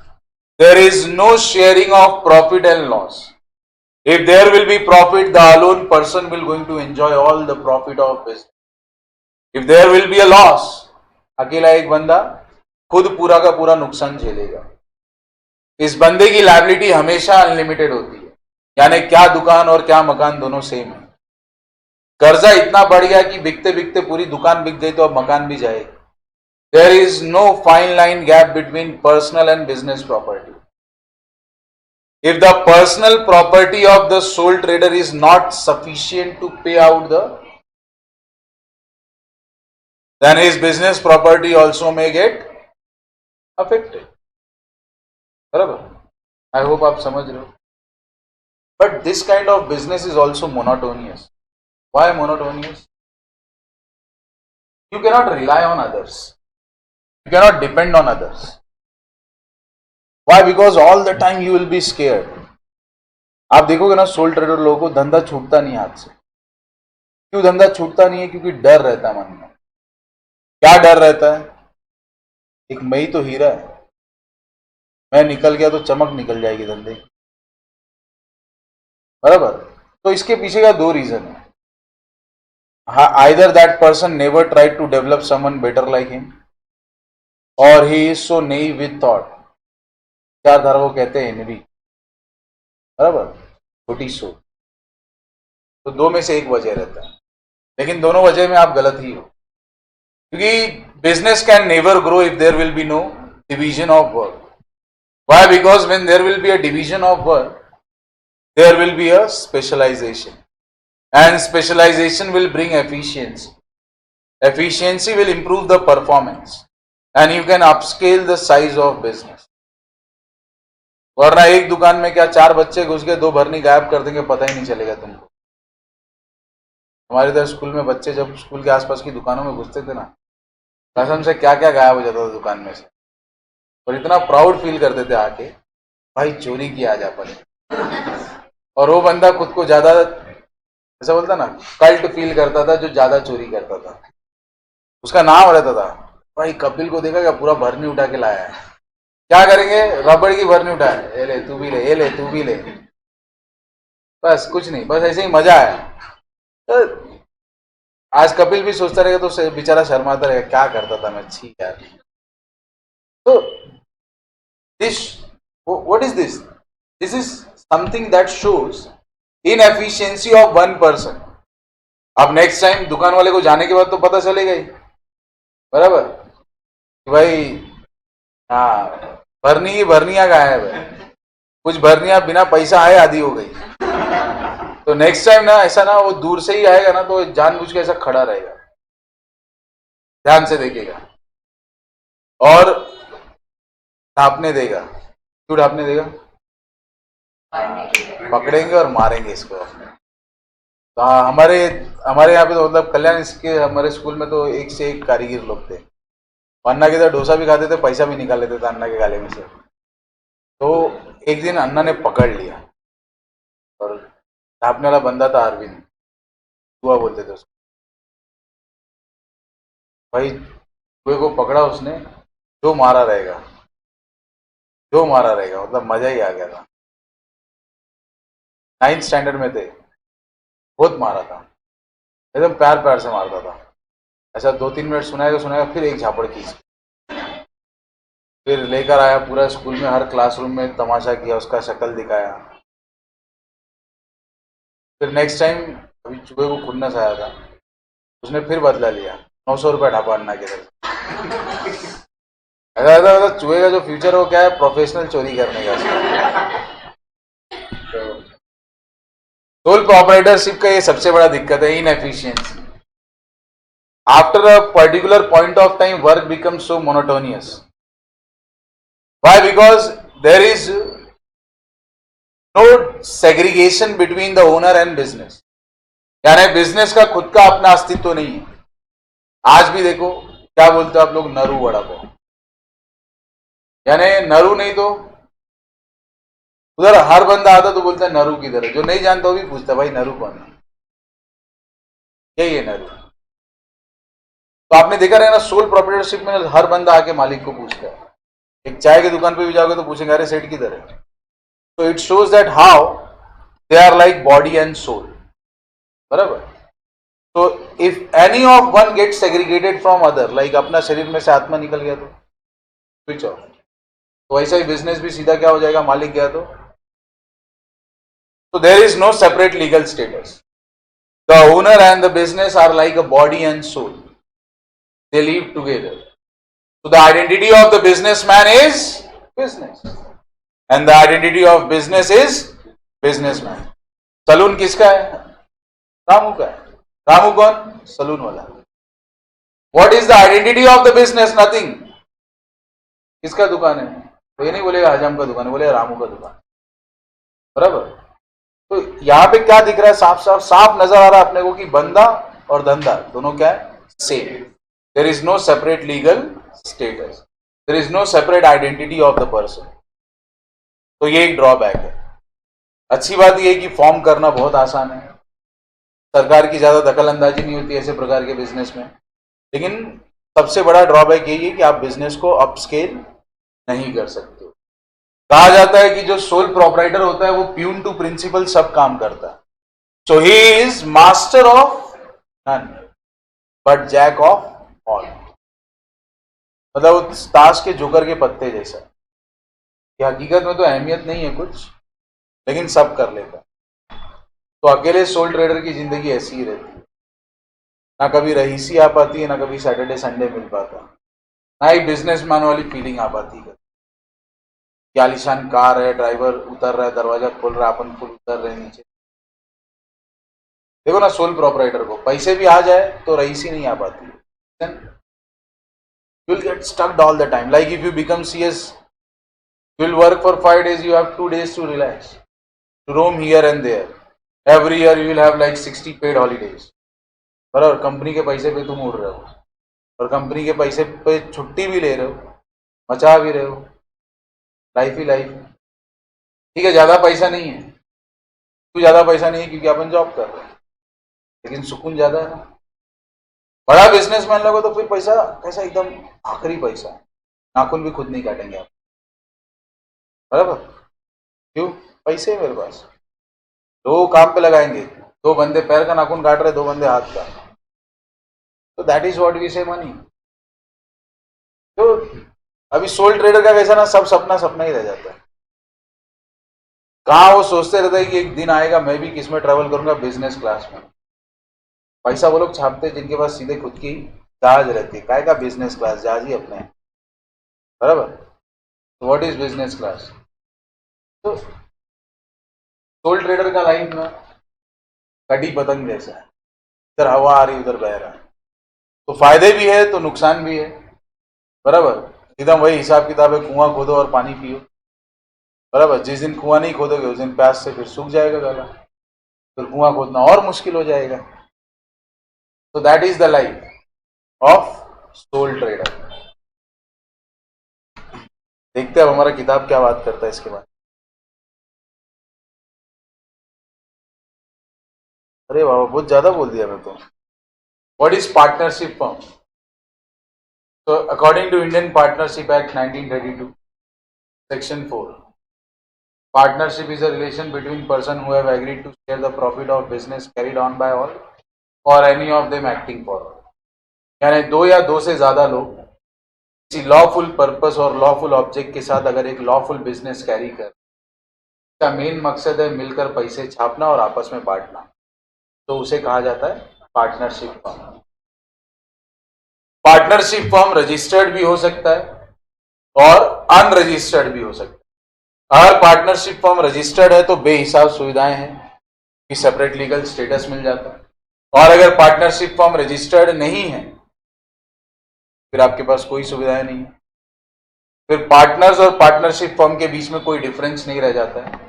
There is no sharing of profit and loss. If there will be profit, the alone person will going to enjoy all the profit of business. If there will be a loss, अकेला एक बंदा खुद पूरा का पूरा नुकसान झेलेगा. इस बंदे की लायबिलिटी हमेशा अनलिमिटेड होती है, यानी क्या दुकान और क्या मकान दोनों सेम है. कर्जा इतना बढ़ गया कि बिकते बिकते पूरी दुकान बिक गई तो अब मकान भी जाएगी. There is no fine line gap between personal and business property. If the personal property of the sole trader is not sufficient to pay out then his business property also may get affected. बराबर? I hope आप समझ रहे हो. But this kind of business is also monotonous. Why monotonous? You cannot rely on others. You cannot depend on others. Why? Because all the time you will be scared. आप देखोगे ना soul trader लोगों को धंधा छूटता नहीं हाथ से. क्यों धंधा छूटता नहीं है? क्योंकि डर रहता है मन में. क्या डर रहता है? एक मैं ही तो हीरा है, मैं निकल गया तो चमक निकल जाएगी धंधे की. बराबर? तो इसके पीछे का दो रीजन है. Either that person never tried to develop someone better like him, or he is so naive with thought. चार धारा को कहते हैं envy. बराबर? छोटी सोच. तो दो में से एक वजह रहता है, लेकिन दोनों वजह में आप गलत ही हो. क्योंकि business can never grow if there will be no division of work. Why? Because when there will be a division of work, there will be a specialization. And specialization will bring efficiency. Efficiency will improve the performance. And you can upscale the size of business. वरना एक दुकान में क्या चार बच्चे घुस गए, दो भरनी गायब कर देंगे, पता ही नहीं चलेगा तुमको. हमारे इधर स्कूल में बच्चे जब स्कूल के आसपास की दुकानों में घुसते थे ना, कसम से क्या क्या गायब हो जाता था दुकान में से. और इतना प्राउड फील करते थे आके, भाई चोरी किया आज अपन. और वो बंदा खुद को ज्यादा ऐसा बोलता ना, कल्ट फील करता था जो ज्यादा चोरी करता था. उसका नाम रहता था, भाई कपिल को देखा क्या पूरा भरनी उठा के लाया है. क्या करेंगे? रबड़ की भरनी उठाए, ये ले तू भी ले, ये ले तू भी ले. बस कुछ नहीं, बस ऐसे ही मजा आया. तो आज कपिल भी सोचता रहेगा तो बेचारा शर्माता रहेगा, क्या करता था मैं, छी यार. तो this, what is this? This is something that shows inefficiency of one person. अब नेक्स्ट टाइम दुकान वाले को जाने के बाद तो पता चलेगा ही. बराबर? भाई हाँ, भरनिया गायब है, कुछ भरनिया बिना पैसा आए आधी हो गई. तो नेक्स्ट टाइम ना ऐसा ना, वो दूर से ही आएगा ना तो जानबूझ के ऐसा खड़ा रहेगा, ध्यान से देखेगा और ढापने देगा. क्यों ढापने देगा? पकड़ेंगे और मारेंगे इसको. तो हमारे यहाँ पे तो मतलब कल्याण इसके हमारे स्कूल में तो एक से एक कारीगर लोग थे. अन्ना के इधर डोसा भी खाते थे, पैसा भी निकाल लेते थे अन्ना के गाले में से. तो एक दिन अन्ना ने पकड़ लिया और ढापने वाला बंदा था अरविंद, चूहा बोलते थे उसको. भाई चूहे को पकड़ा उसने, जो मारा रहेगा, मतलब मजा ही आ गया था. 9th स्टैंडर्ड में थे, बहुत मारा था, एकदम प्यार प्यार से मारता था. ऐसा 2-3 मिनट सुनाएगा, फिर एक झापड़ खींच, फिर लेकर आया पूरा स्कूल में, हर क्लासरूम में तमाशा किया, उसका शक्ल दिखाया. फिर नेक्स्ट टाइम अभी चूहे को खुन्नस आया था, उसने फिर बदला लिया, 900 रुपये ढापा अन्ना के तरफ। ऐसा मतलब चूहे का जो फ्यूचर हो क्या है, प्रोफेशनल चोरी करने का। सोल प्रोप्राइटरशिप का ये सबसे बड़ा दिक्कत है, inefficiency. After a particular point of time work becomes so monotonous. Why? Because there is no segregation between the owner and business. यानी बिजनेस का खुद का अपना अस्तित्व नहीं है। आज भी देखो क्या बोलते हो आप लोग, नरू वड़ा पाव, यानी नरू नहीं तो उधर हर बंदा आता तो बोलता है नरू किधर है, जो नहीं जानता वो भी पूछता भाई नरू कौन है, यही है नरू। तो आपने देखा रहेगा ना, सोल प्रोप्राइटरशिप में हर बंदा आके मालिक को पूछता है। एक चाय की दुकान पे भी जाओगे तो पूछेंगे अरे सेठ किधर है। तो it shows that how they are like body and soul, बराबर। तो if any of one get segregated from other, like अपना शरीर में से आत्मा निकल गया तो स्विच ऑफ। तो वैसा ही बिजनेस भी सीधा क्या हो जाएगा, मालिक गया तो there is no separate legal status. The owner and the business are like a body and soul, they live together. So the identity of the businessman is business, and the identity of business is businessman. Saloon किसका है? रामू का है। रामू कौन? Salon वाला। What is the identity of the business? Nothing. किसका दुकान है? तो ये नहीं बोलेगा हजाम का दुकान है, बोलेगा रामू का दुकान, बराबर। तो यहां पे क्या दिख रहा है, साफ साफ साफ नजर आ रहा है अपने को कि बंदा और धंधा दोनों क्या है, same. There is no separate legal status. There is no separate identity of the person. तो ये एक ड्रॉबैक है। अच्छी बात यह है कि फॉर्म करना बहुत आसान है, सरकार की ज्यादा दखल अंदाजी नहीं होती ऐसे प्रकार के बिजनेस में। लेकिन सबसे बड़ा ड्रॉबैक यही है कि आप बिजनेस को अपस्केल नहीं कर सकते। कहा जाता है कि जो सोल प्रोप्राइटर होता है वो प्यून टू प्रिंसिपल सब काम करता है। So he is master of none but jack of all. मतलब ताश के जोकर के पत्ते जैसा कि हकीकत में तो अहमियत नहीं है कुछ, लेकिन सब कर लेता है। तो अकेले सोल ट्रेडर की जिंदगी ऐसी ही रहती है, ना कभी रईसी आ पाती है, ना कभी सैटरडे संडे मिल पाता, ना ही बिजनेसमैन वाली फीलिंग आ पाती है कि आलीशान कार है, ड्राइवर उतर रहा है, दरवाजा खोल रहा है, अपन फुल उतर रहे नीचे। देखो ना, सोल प्रोप्राइटर को पैसे भी आ जाए तो रईसी नहीं आ पाती है। You will get stuck all the time. Like if you become CS, you will work for 5 days, you have 2 days to relax, to roam here and there. Every year you will have like 60 paid holidays. बराबर, company के पैसे पे तुम उड़ रहे हो और company के पैसे पे छुट्टी भी ले रहे हो, मचा भी रहे हो, लाइफ ही लाइफ। ठीक है, ज्यादा पैसा नहीं है, क्यों ज्यादा पैसा नहीं है? क्योंकि अपन जॉब कर रहे हैं, लेकिन सुकून ज्यादा है ना। बड़ा बिजनेसमैन लोगों तो फिर पैसा कैसा एकदम आखिरी पैसा, नाखून भी खुद नहीं काटेंगे आप, बराबर। क्यों? पैसे है मेरे पास, 2 काम पे लगाएंगे, 2 बंदे पैर का नाखून काट रहे, 2 बंदे हाथ का। तो दैट इज व्हाट वी से मनी। तो अभी सोल ट्रेडर का कैसा ना, सब सपना सपना ही रह जाता है। कहाँ वो सोचते रहता है कि एक दिन आएगा मैं भी किस में ट्रेवल करूंगा, बिजनेस क्लास में। पैसा वो लोग छापते हैं जिनके पास सीधे खुद की जहाज रहती है, काय का बिजनेस क्लास, जहाज ही अपने, बराबर। तो व्हाट इज बिजनेस क्लास? तो सोल ट्रेडर का लाइफ में कटी पतंग जैसा है, इधर हवा आ रही उधर बह रहा है। तो फायदे भी है तो नुकसान भी है, बराबर। एकदम वही हिसाब किताब है, कुआं खोदो और पानी पियो, बराबर। जिस दिन कुआं नहीं खोदोगे उस दिन प्यास से फिर सूख जाएगा गला, फिर कुआं खोदना और मुश्किल हो जाएगा। So that is the life of soul trader. देखते हैं अब हमारा किताब क्या बात करता है इसके बाद। अरे बाबा, बहुत ज्यादा बोल दिया मैं तो। What is partnership firm? So according to Indian Partnership Act 1932, Section 4, partnership is a relation between person who have agreed to share the profit of business carried on by all और any of them acting for, यानी 2 या 2 से ज्यादा लोग किसी lawful purpose और lawful object के साथ अगर एक लॉफुल बिजनेस कैरी कर, इसका मेन मकसद है मिलकर पैसे छापना और आपस में बांटना। तो उसे कहा जाता है partnership firm. Partnership firm registered भी हो सकता है और अनरजिस्टर्ड भी हो सकता है। अगर पार्टनरशिप फर्म रजिस्टर्ड है तो बेहिसाब सुविधाएं हैं कि सेपरेट लीगल स्टेटस मिल जाता है, और अगर पार्टनरशिप फर्म रजिस्टर्ड नहीं है फिर आपके पास कोई सुविधाएं नहीं है। फिर पार्टनर्स और पार्टनरशिप फर्म के बीच में कोई डिफरेंस नहीं रह जाता है।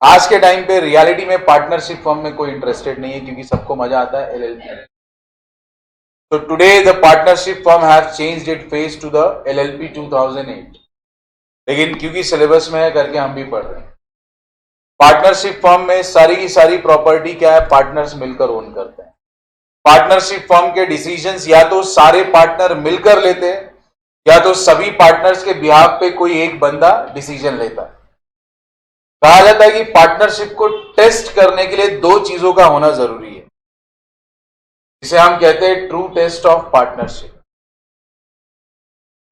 आज के टाइम पे रियलिटी में पार्टनरशिप फर्म में कोई इंटरेस्टेड नहीं है क्योंकि सबको मजा आता है एलएलपी। तो today the partnership firm have changed it face to the LLP 2008, लेकिन क्योंकि सिलेबस में है करके हम भी पढ़ रहे हैं। पार्टनरशिप फर्म में सारी की सारी प्रॉपर्टी क्या है, पार्टनर्स मिलकर ओन करते हैं। पार्टनरशिप फर्म के डिसीजंस या तो सारे पार्टनर मिलकर लेते हैं या तो सभी पार्टनर्स के बिहाफ पे कोई एक बंदा डिसीजन लेता है। कहा जाता है कि पार्टनरशिप को टेस्ट करने के लिए दो चीजों का होना जरूरी है, जिसे हम कहते हैं true test of partnership.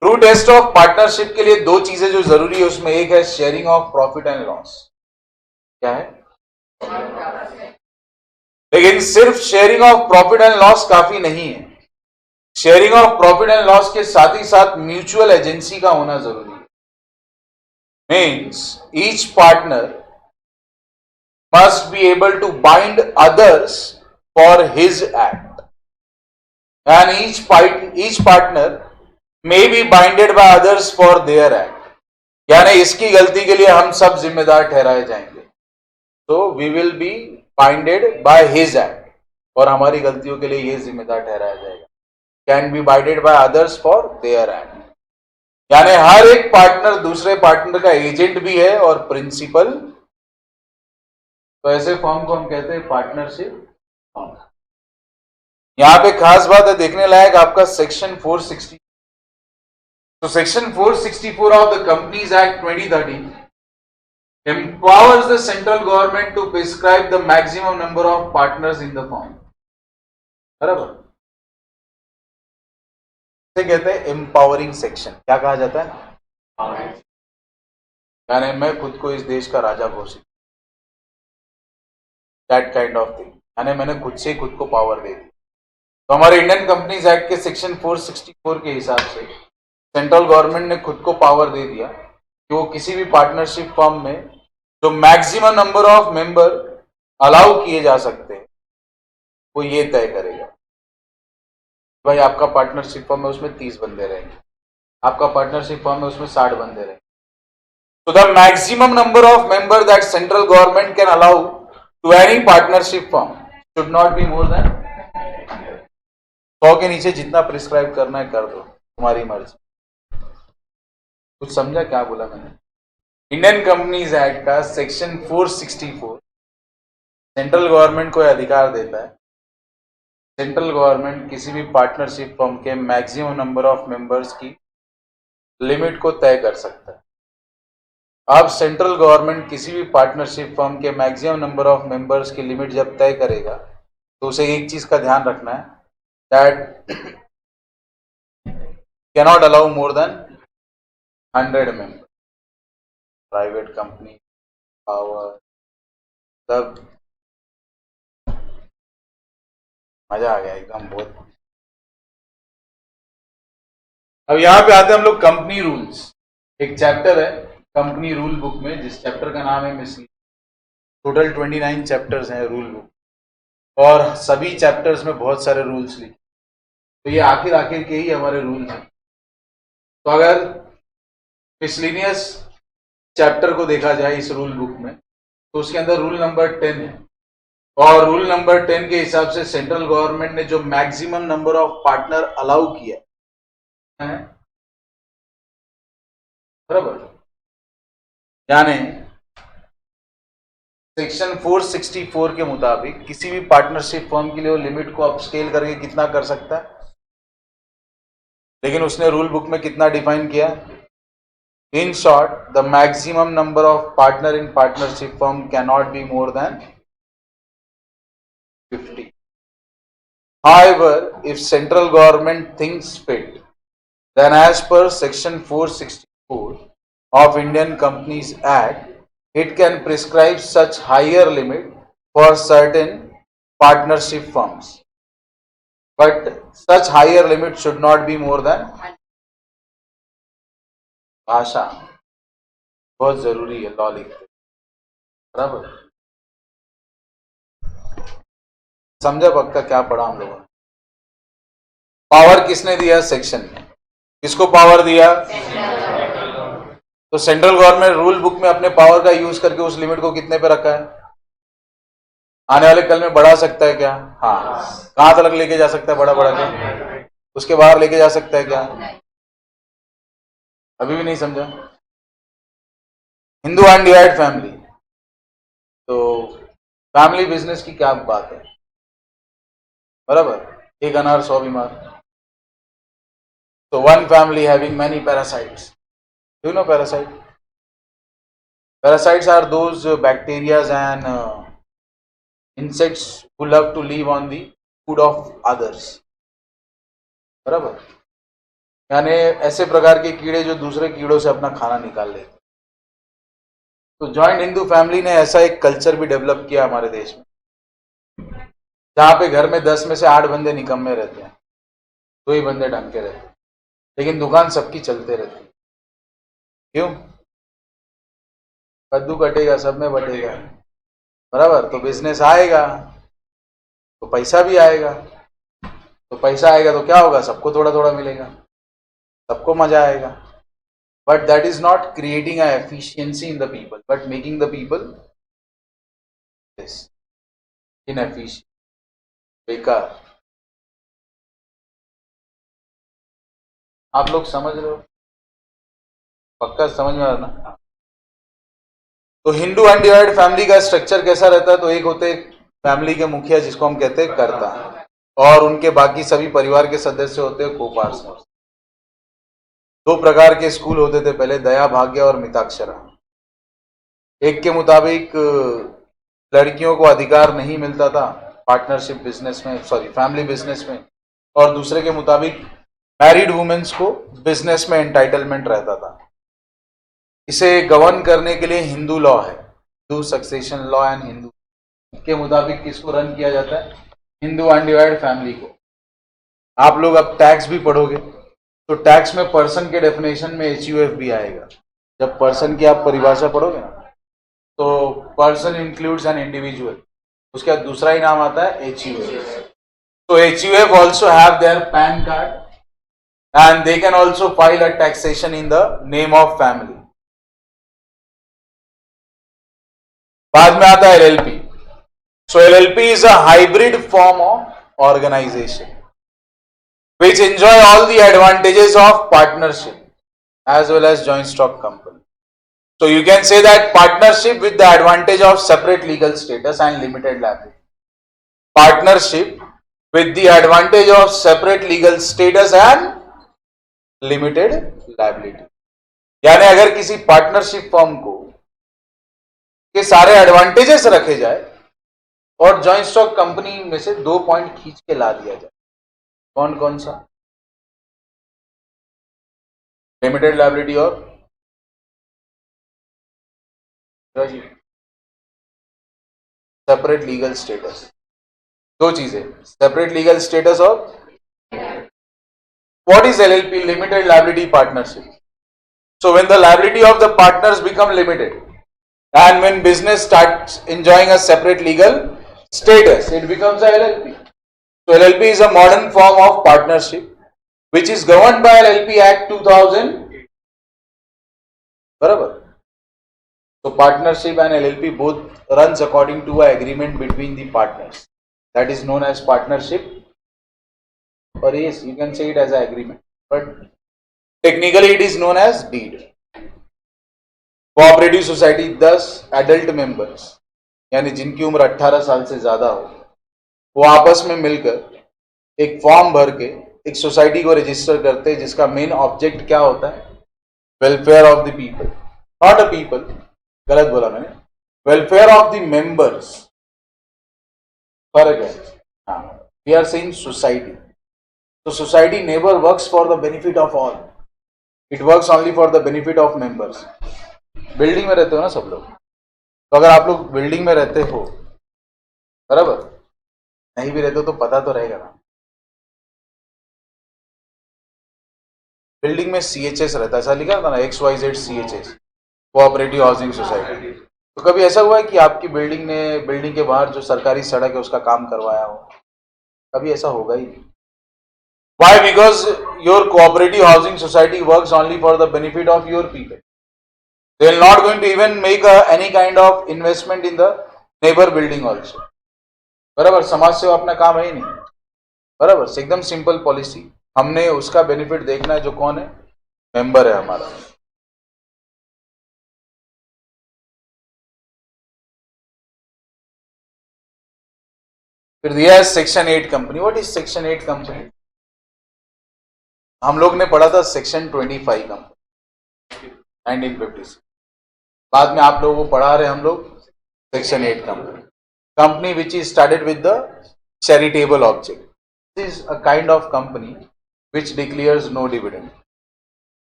True test of partnership के लिए दो चीजें जो जरूरी है उसमें एक है sharing of profit and loss. क्या है? लेकिन सिर्फ sharing of profit and loss काफी नहीं है। Sharing of profit and loss के साथ ही साथ म्यूचुअल एजेंसी का होना जरूरी है। Means each partner must be able to bind others for his act and each partner may be binded by others for their act, यानी इसकी गलती के लिए हम सब जिम्मेदार ठहराए जाएंगे। तो we will be binded by his act, और हमारी गलतियों के लिए ये जिम्मेदार ठहराया जाएगा। Can be binded by others for their act, यानी हर एक पार्टनर दूसरे पार्टनर का एजेंट भी है और प्रिंसिपल। तो ऐसे फॉर्म को हम कहते हैं पार्टनरशिप फॉर्म। यहां पे खास बात है देखने लायक आपका section 460। So section 464 of the Companies Act 2013 empowers the central government to prescribe the maximum number of partners in the firm. बराबर, इसे कहते हैं एम्पावरिंग सेक्शन। क्या कहा जाता है? यानी मैं खुद को इस देश का राजा घोषित, दैट काइंड ऑफ थिंग, यानी मैंने खुद से खुद को पावर दे दी। तो हमारे इंडियन कंपनीज एक्ट के सेक्शन 464 के हिसाब से सेंट्रल गवर्नमेंट ने खुद को पावर दे दिया कि वो किसी भी पार्टनरशिप फर्म में जो maximum number of member allow किए जा सकते हैं वो ये तय करेगा। भाई आपका पार्टनरशिप फर्म है उसमें 30 बंदे रहेंगे, आपका पार्टनरशिप फर्म है उसमें 60 बंदे रहेंगे। तो the maximum number of member that central government can allow to any partnership firm should not be more than 100 के नीचे जितना प्रिस्क्राइब करना है कर दो, तुम्हारी मर्जी। कुछ समझा क्या बोला मैंने? इंडियन कंपनीज एक्ट का सेक्शन 464 सेंट्रल गवर्नमेंट को अधिकार देता है, सेंट्रल गवर्नमेंट किसी भी पार्टनरशिप फर्म के मैक्सिमम नंबर ऑफ मेंबर्स की लिमिट को तय कर सकता है। अब सेंट्रल गवर्नमेंट किसी भी पार्टनरशिप फर्म के मैक्सिमम नंबर ऑफ मेंबर्स की लिमिट जब तय करेगा तो उसे एक चीज का ध्यान रखना है, that cannot allow more than 100 member. Private company power तब मजा आ गया एकदम बहुत। अब यहां पे आते हैं हम लोग कंपनी रूल्स। एक चैप्टर है कंपनी रूल बुक में जिस चैप्टर का नाम है मिसली। टोटल 29 चैप्टर्स हैं रूल बुक, और सभी चैप्टर्स में बहुत सारे रूल्स लिखे, तो ये आखिर के ही हमारे रूल्स हैं। तो अगर मिसलिनियस चैप्टर को देखा जाए इस रूल बुक में तो उसके अंदर रूल नंबर 10 है, और रूल नंबर 10 के हिसाब से सेंट्रल गवर्नमेंट ने जो maximum number of partner allow किया है, बराबर, यानी सेक्शन 464 के मुताबिक किसी भी पार्टनरशिप फर्म के लिए वो लिमिट को अपस्केल करके कितना कर सकता है, लेकिन उसने रूल बुक में कितना डिफाइन किया? In short, the maximum number of partner in partnership firm cannot be more than 50. However, if central government thinks fit, then as per section 464 of Indian Companies Act, it can prescribe such higher limit for certain partnership firms, but such higher limit should not be more than. भाषा बहुत जरूरी है, law लिखते बराबर। समझा पक्का क्या पढ़ा हम लोगों ने? पावर किसने दिया? सेक्शन में। किसको पावर दिया? तो सेंट्रल गवर्नमेंट रूल बुक में अपने पावर का यूज करके उस लिमिट को कितने पे रखा है? आने वाले कल में बढ़ा सकता है क्या? हाँ। कहां तक लेके जा सकता है? बड़ा बड़ा क्या? उसके बाहर लेके जा सकता है क्या? अभी भी नहीं समझा? हिंदू अनडिवाइड फैमिली, तो फैमिली बिजनेस की क्या बात है? बराबर, एक अनार 100 बीमार। तो one family having many parasites. Do you know parasite? Parasites are those bacterias and insects who love to live on the food of others, बराबर। यानी ऐसे प्रकार के कीड़े जो दूसरे कीड़ों से अपना खाना निकाल लेते। तो जॉइंट हिंदू फैमिली ने ऐसा एक कल्चर भी डेवलप किया हमारे देश में, जहां पे घर में 10 में से 8 बंदे निकम्मे रहते हैं, 2 ही बंदे ढंग के रहते हैं, लेकिन दुकान सबकी चलते रहती है। क्यों? कद्दू कटेगा सब में बटेगा, बराबर। तो बिजनेस आएगा तो पैसा भी आएगा, तो पैसा आएगा तो क्या होगा? सबको थोड़ा थोड़ा मिलेगा, सबको मजा आएगा। But that is not creating a efficiency in the people, but making the people inefficient, बेकार। आप लोग समझ रहे हो? पक्का समझ में आ रहा ना? तो हिंदू अनडिवाइड फैमिली का स्ट्रक्चर कैसा रहता है? तो एक होते फैमिली के मुखिया, जिसको हम कहते हैं कर्ता, और उनके बाकी सभी परिवार के सदस्य होते हैं को-पार्षद। 2 प्रकार के स्कूल होते थे पहले, दया भाग्य और मिताक्षरा। एक के मुताबिक लड़कियों को अधिकार नहीं मिलता था पार्टनरशिप बिजनेस में, सॉरी फैमिली बिजनेस में, और दूसरे के मुताबिक मैरिड वुमेन्स को बिजनेस में एंटाइटलमेंट रहता था। इसे गवर्न करने के लिए हिंदू लॉ है, Hindu succession law and Hindu के मुताबिक किसको रन किया जाता है? हिंदू अनडिवाइड फैमिली को। आप लोग अब टैक्स भी पढ़ोगे तो टैक्स में पर्सन के डेफिनेशन में HUF भी आएगा। जब पर्सन की आप परिभाषा पढ़ोगे ना, तो पर्सन इंक्लूड्स एन इंडिविजुअल, उसके बाद दूसरा ही नाम आता है HUF। तो HUF also have their pan card and they can also file a taxation in the name of family. बाद में आता है LLP। So LLP is a hybrid form of organization which enjoy all the advantages of partnership as well as joint stock company. So you can say that partnership with the advantage of separate legal status and limited liability. Partnership with the advantage of separate legal status and limited liability. यानी अगर किसी partnership firm को के सारे advantages रखे जाए और joint stock company में से 2 पॉइंट खींच के ला दिया जाए, कौन कौन सा? लिमिटेड लायबिलिटी और सेपरेट लीगल स्टेटस। 2 चीजें, सेपरेट लीगल स्टेटस और what is LLP? Limited liability partnership. So when the liability of the partners become limited and when business starts enjoying a separate legal status, it becomes a LLP. So LLP is a modern form of partnership which is governed by LLP Act 2000, बराबर। So partnership and LLP both runs according to an agreement between the partners, that is known as partnership, or yes, you can say it as an agreement, but technically it is known as deed. Cooperative society 10 adult members, यानी जिनकी उम्र 18 साल से ज्यादा हो, वो आपस में मिलकर एक फॉर्म भर के एक सोसाइटी को रजिस्टर करते हैं, जिसका मेन ऑब्जेक्ट क्या होता है? Welfare of the people, not a people, गलत बोला मैंने, वेलफेयर ऑफ द मेंबर्स, फर्क है। हाँ, वी आर सेइंग सोसाइटी। तो society never works for the benefit of all, it works only for the benefit of members. Building में रहते हो ना सब लोग, तो अगर आप लोग बिल्डिंग में रहते हो, बराबर, नहीं भी रहते तो पता तो रहेगा ना। बिल्डिंग में CHS रहता है, ऐसा लिखा था ना, XYZ CHS, cooperative housing society. तो कभी ऐसा हुआ है कि आपकी बिल्डिंग के बाहर जो सरकारी सड़क है उसका काम करवाया हो? कभी ऐसा होगा ही नहीं। Why? Because your cooperative housing society works only for the benefit of your people. They are not going to even make any kind of investment in the neighbor building also. बराबर, समाज सेवा अपना काम है ही नहीं। बराबर, एकदम सिंपल पॉलिसी। हमने उसका बेनिफिट देखना है जो कौन है, मेंबर है हमारा। फिर दिया है section 8 company. What is section 8 company? हम लोग ने पढ़ा था सेक्शन 25 कंपनी 1956। बाद में आप लोगों को पढ़ा रहे हम लोग section 8 company. Company which is started with the charitable object. This is a kind of company which declares no dividend.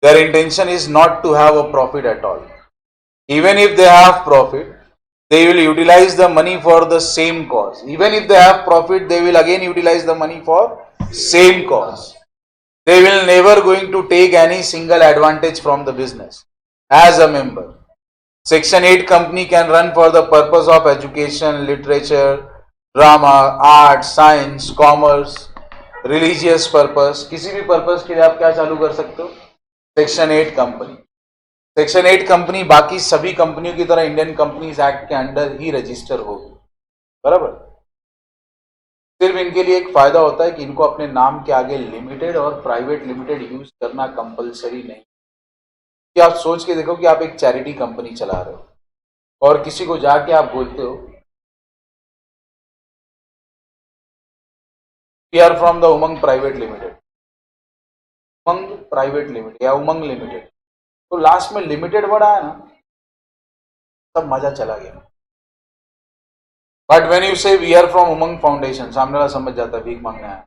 Their intention is not to have a profit at all. Even if they have profit, they will utilize the money for the same cause. Even if they have profit, they will again utilize the money for same cause. They will never going to take any single advantage from the business as a member. Section 8 company can run for the purpose of education, literature, drama, art, science, commerce, religious purpose, किसी भी purpose के लिए आप क्या चालू कर सकते हो? Section 8 company. सेक्शन 8 कंपनी बाकी सभी कंपनियों की तरह इंडियन कंपनीज एक्ट के अंडर ही रजिस्टर होगी। बराबर, सिर्फ इनके लिए एक फायदा होता है कि इनको अपने नाम के आगे लिमिटेड और प्राइवेट लिमिटेड यूज करना कंपलसरी नहीं। कि आप सोच के देखो कि आप एक चैरिटी कंपनी चला रहे हो और किसी को जाके आप बोलते हो We are from the Umang private limited, Umang private limited या उमंग लिमिटेड, तो लास्ट में लिमिटेड वर्ड आया ना, सब मजा चला गया। But when you say we are from Umang foundation, सामने वाला समझ जाता है भीख मांगने आया,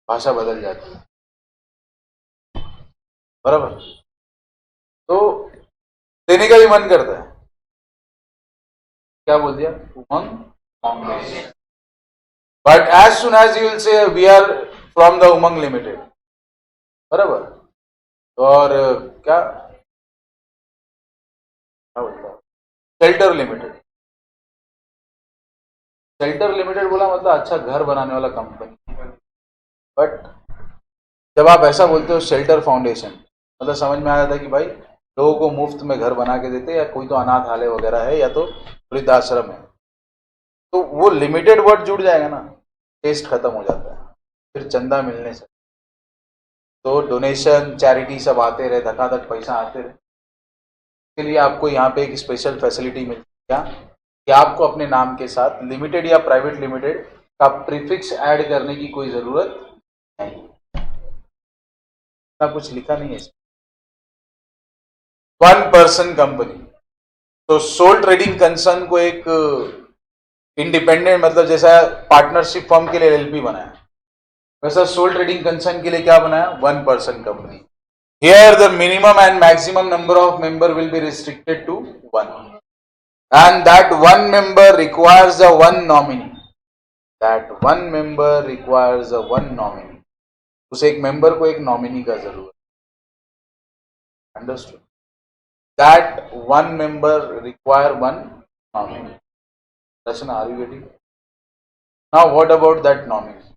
भाषा बदल जाती है। बराबर, तो देने का भी मन करता है। क्या बोल दिया? उमंग foundation. But as soon as you will say we are from the Umang Limited, बराबर, और क्या बोलता है? Shelter limited. शेल्टर लिमिटेड बोला मतलब अच्छा घर बनाने वाला कंपनी। बट जब आप ऐसा बोलते हो शेल्टर फाउंडेशन, मतलब समझ में आ जाता है कि भाई लोगों को मुफ्त में घर बना के देते, या कोई तो अनाथालय वगैरह है या तो वृद्धाश्रम है, तो वो लिमिटेड वर्ड जुड़ जाएगा ना, टेस्ट खत्म हो जाता है। फिर चंदा मिलने से तो डोनेशन, चैरिटी सब आते रहे, धकाधक पैसा आते रहे। इसके लिए आपको यहाँ पे एक स्पेशल फैसिलिटी मिलती है कि आपको अपने नाम के साथ लिमिटेड या प्राइवेट लिमिटेड का प्रीफिक्स ऐड करने की कोई जरूरत नहीं। ना कुछ लिखा नहीं है इसमें। 1 पर्सन कंपनी, तो सोल ट्रेडिंग कंसर्न को एक इंडिपेंडेंट, मतलब जैसा पार्टनरशिप फर्म के लिए LLP बनाया, वैसा सोल ट्रेडिंग कंसर्न के लिए क्या बनाया? 1 person company. Here the minimum and maximum number of member will be restricted to 1, and that 1 member requires a 1 nominee. That 1 member requires a 1 nominee. उस एक मेंबर को एक नॉमिनी का जरूरत। Understood? That 1 member require 1 nominee. Rachna, are you getting? Now what about that nominee?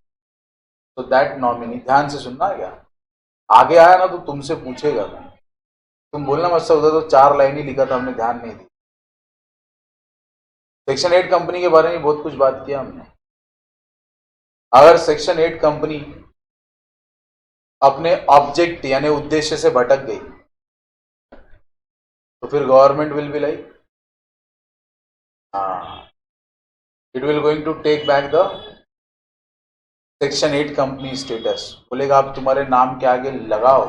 So that nominee, ध्यान से सुनना है क्या? आगे आया ना तो तुमसे पूछेगा, तुम बोलना मत सकता तो 4 लाइन ही लिखा था, हमने ध्यान नहीं दी। सेक्शन 8 कंपनी के बारे में बहुत कुछ बात किया हमने। अगर सेक्शन 8 कंपनी अपने ऑब्जेक्ट यानी उद्देश्य से भटक गई तो फिर government will be like, it will going to take back the section 8 company status. बोलेगा आप तुम्हारे नाम के आगे लगाओ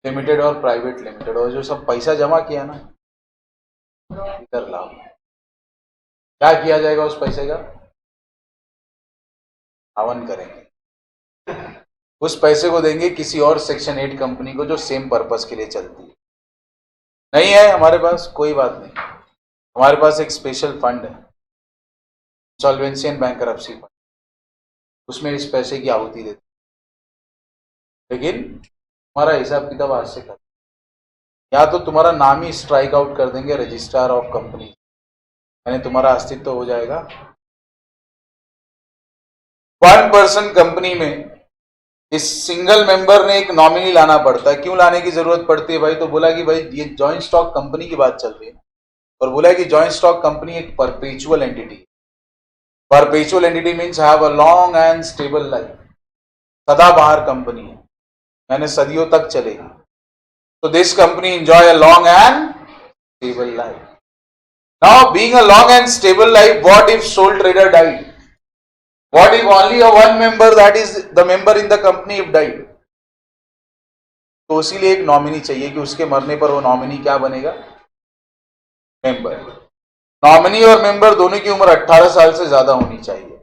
लिमिटेड और प्राइवेट लिमिटेड, और जो सब पैसा जमा किया ना इधर लाओ। क्या किया जाएगा उस पैसे का? हवन करेंगे, उस पैसे को देंगे किसी और सेक्शन 8 कंपनी को जो सेम पर्पस के लिए चलती है। नहीं है हमारे पास, कोई बात नहीं, हमारे पास एक स्पेशल फंड है, सॉल्वेंसी एंड बैंकरप्सी फंड, उसमें इस पैसे की आहुति देते, लेकिन तुम्हारा हिसाब किताब आज से कर, या तो तुम्हारा नाम ही स्ट्राइक आउट कर देंगे रजिस्ट्रार ऑफ कंपनी, यानी तुम्हारा अस्तित्व हो जाएगा। 1 पर्सन कंपनी में इस सिंगल मेंबर ने एक नॉमिनी लाना पड़ता है। क्यों लाने की जरूरत पड़ती है भाई? तो बोला कि भाई ये जॉइंट स्टॉक कंपनी की बात चल रही है, और बोला कि जॉइंट स्टॉक कंपनी एक परपेचुअल एंटिटी है। Perpetual entity means have a long and stable life, सदाबहार कंपनी है, यानी सदियों तक चलेगी। तो this company enjoy a long and stable life. Now being a long and stable life, what if soul trader died? What if only a one member, that is the member in the company, if died? तो इसीलिए एक nominee चाहिए कि उसके मरने पर वो nominee क्या बनेगा? मेंबर। नॉमिनी और मेंबर दोनों की उम्र 18 साल से ज्यादा होनी चाहिए।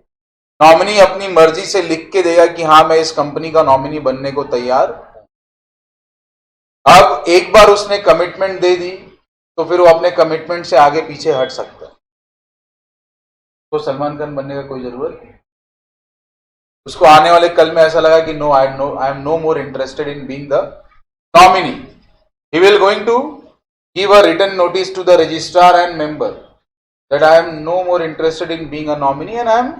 नॉमिनी अपनी मर्जी से लिख के देगा कि हाँ मैं इस कंपनी का नॉमिनी बनने को तैयार। अब एक बार उसने कमिटमेंट दे दी तो फिर वो अपने कमिटमेंट से आगे पीछे हट सकता है। तो सलमान खान बनने का कोई जरूरत नहीं। उसको आने वाले कल में ऐसा लगा कि no, I am no more interested in being the nominee, he will going to give a written notice to the registrar and member that I am no more interested in being a nominee and I am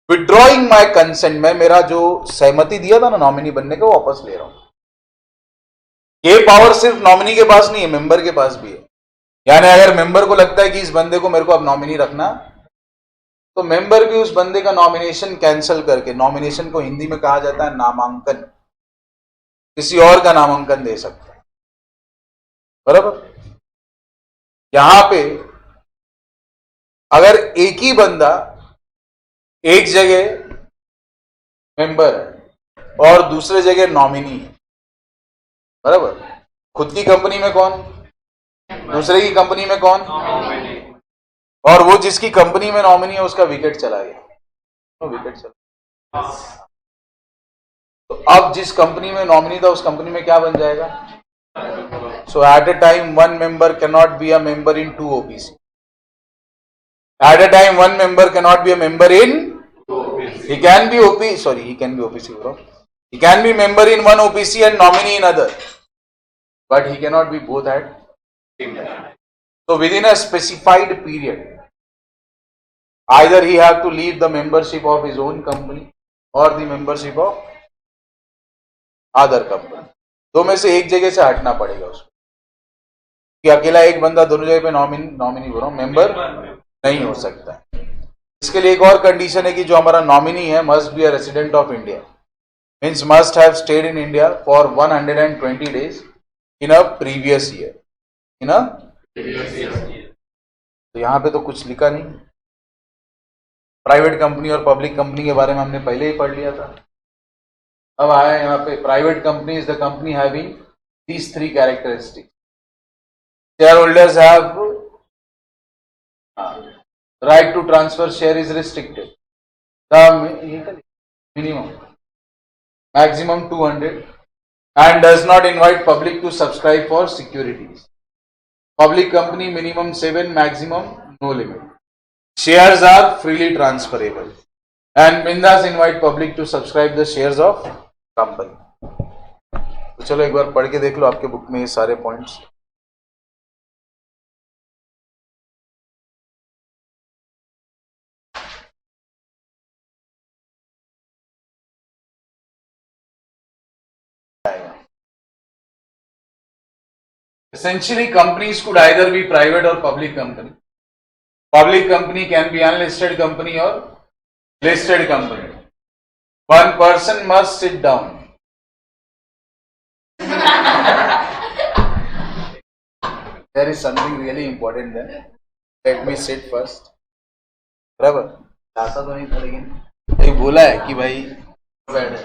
withdrawing my consent. मैं मेरा जो सहमति दिया था ना nominee बनने का, वापस ले रहा हूं। ये पावर सिर्फ नॉमिनी के पास नहीं है, मेंबर के पास भी है। यानी अगर मेंबर को लगता है कि इस बंदे को मेरे को अब नॉमिनी रखना, तो मेंबर भी उस बंदे का नॉमिनेशन कैंसिल करके, नॉमिनेशन को हिंदी में कहा जाता है नामांकन, किसी और का नामांकन दे सकता है। बराबर? यहां पे अगर एक ही बंदा एक जगह मेंबर है और दूसरे जगह नॉमिनी है, बराबर, खुद की कंपनी में कौन, दूसरे की कंपनी में कौन, और वो जिसकी कंपनी में नॉमिनी है उसका विकेट चला गया, तो विकेट चला। तो अब जिस कंपनी में नॉमिनी था उस कंपनी में क्या बन जाएगा? So at a time one member can not be a member in 2 OPC. At a time one member can not be a member in, he can be OPC, bro. He can be member in one OPC and nominee in other, but he cannot be both at same time. So within a specified period, either he have to leave the membership of his own company or the membership of other company. दो में से एक जगह से हटना पड़ेगा उसको, कि अकेला एक बंदा दोनों जगह पे नॉमिनी बोल रहा हूं, मेंबर नहीं हो सकता। इसके लिए एक और कंडीशन है कि जो हमारा नॉमिनी है must be a resident of India, means must have stayed in India for 120 days in a previous year, in a previous year. तो यहां पे तो कुछ लिखा नहीं। प्राइवेट कंपनी और पब्लिक कंपनी के बारे में हमने पहले ही पढ़ लिया था। अब आया यहाँ पे, private company is the company having these 3 characteristics. Share holders have right to transfer share is restricted. The minimum, maximum 200, and does not invite public to subscribe for securities. Public company minimum 7, maximum no limit. Shares are freely transferable and bindas invite public to subscribe the shares of company. तो चलो एक बार पढ़ के देख लो आपके book में ये सारे points. Essentially, companies could either be private or public company. Public company can be unlisted company or listed company. One person must sit down. There is something really important there. Let me sit first. बराबर? ऐसा तो नहीं था, लेकिन एक बोला है कि भाई बैठ।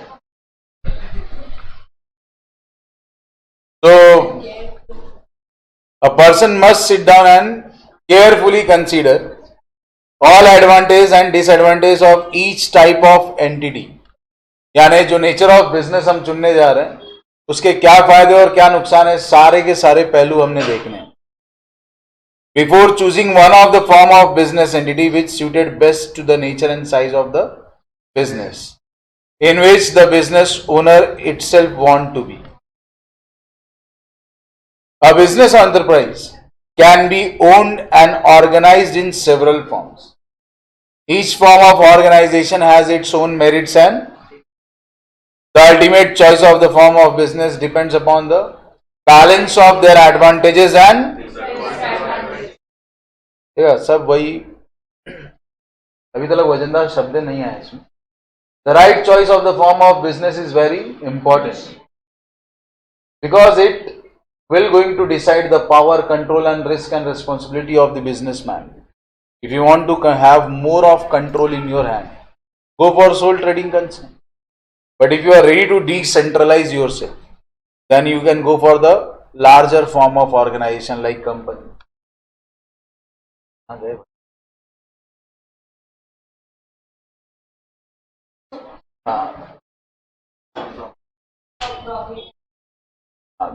तो a person must sit down and carefully consider all advantages and disadvantages of each type of entity. यानी जो नेचर ऑफ बिजनेस हम चुनने जा रहे हैं उसके क्या फायदे और क्या नुकसान है, सारे के सारे पहलू हमने देखने हैं। before choosing one of the form of business entity which suited best to the nature and size of the business in which the business owner itself want to be. A business enterprise can be owned and organized in several forms. Each form of organization has its own merits and the ultimate choice of the form of business depends upon the balance of their advantages and सब वही अभी तक वजनदार शब्द नहीं आए इसमें. The right choice of the form of business is very important because it will going to decide the power, control and risk and responsibility of the businessman. If you want to have more of control in your hand, go for sole trading concern. But if you are ready to decentralize yourself, then you can go for the larger form of organization like company.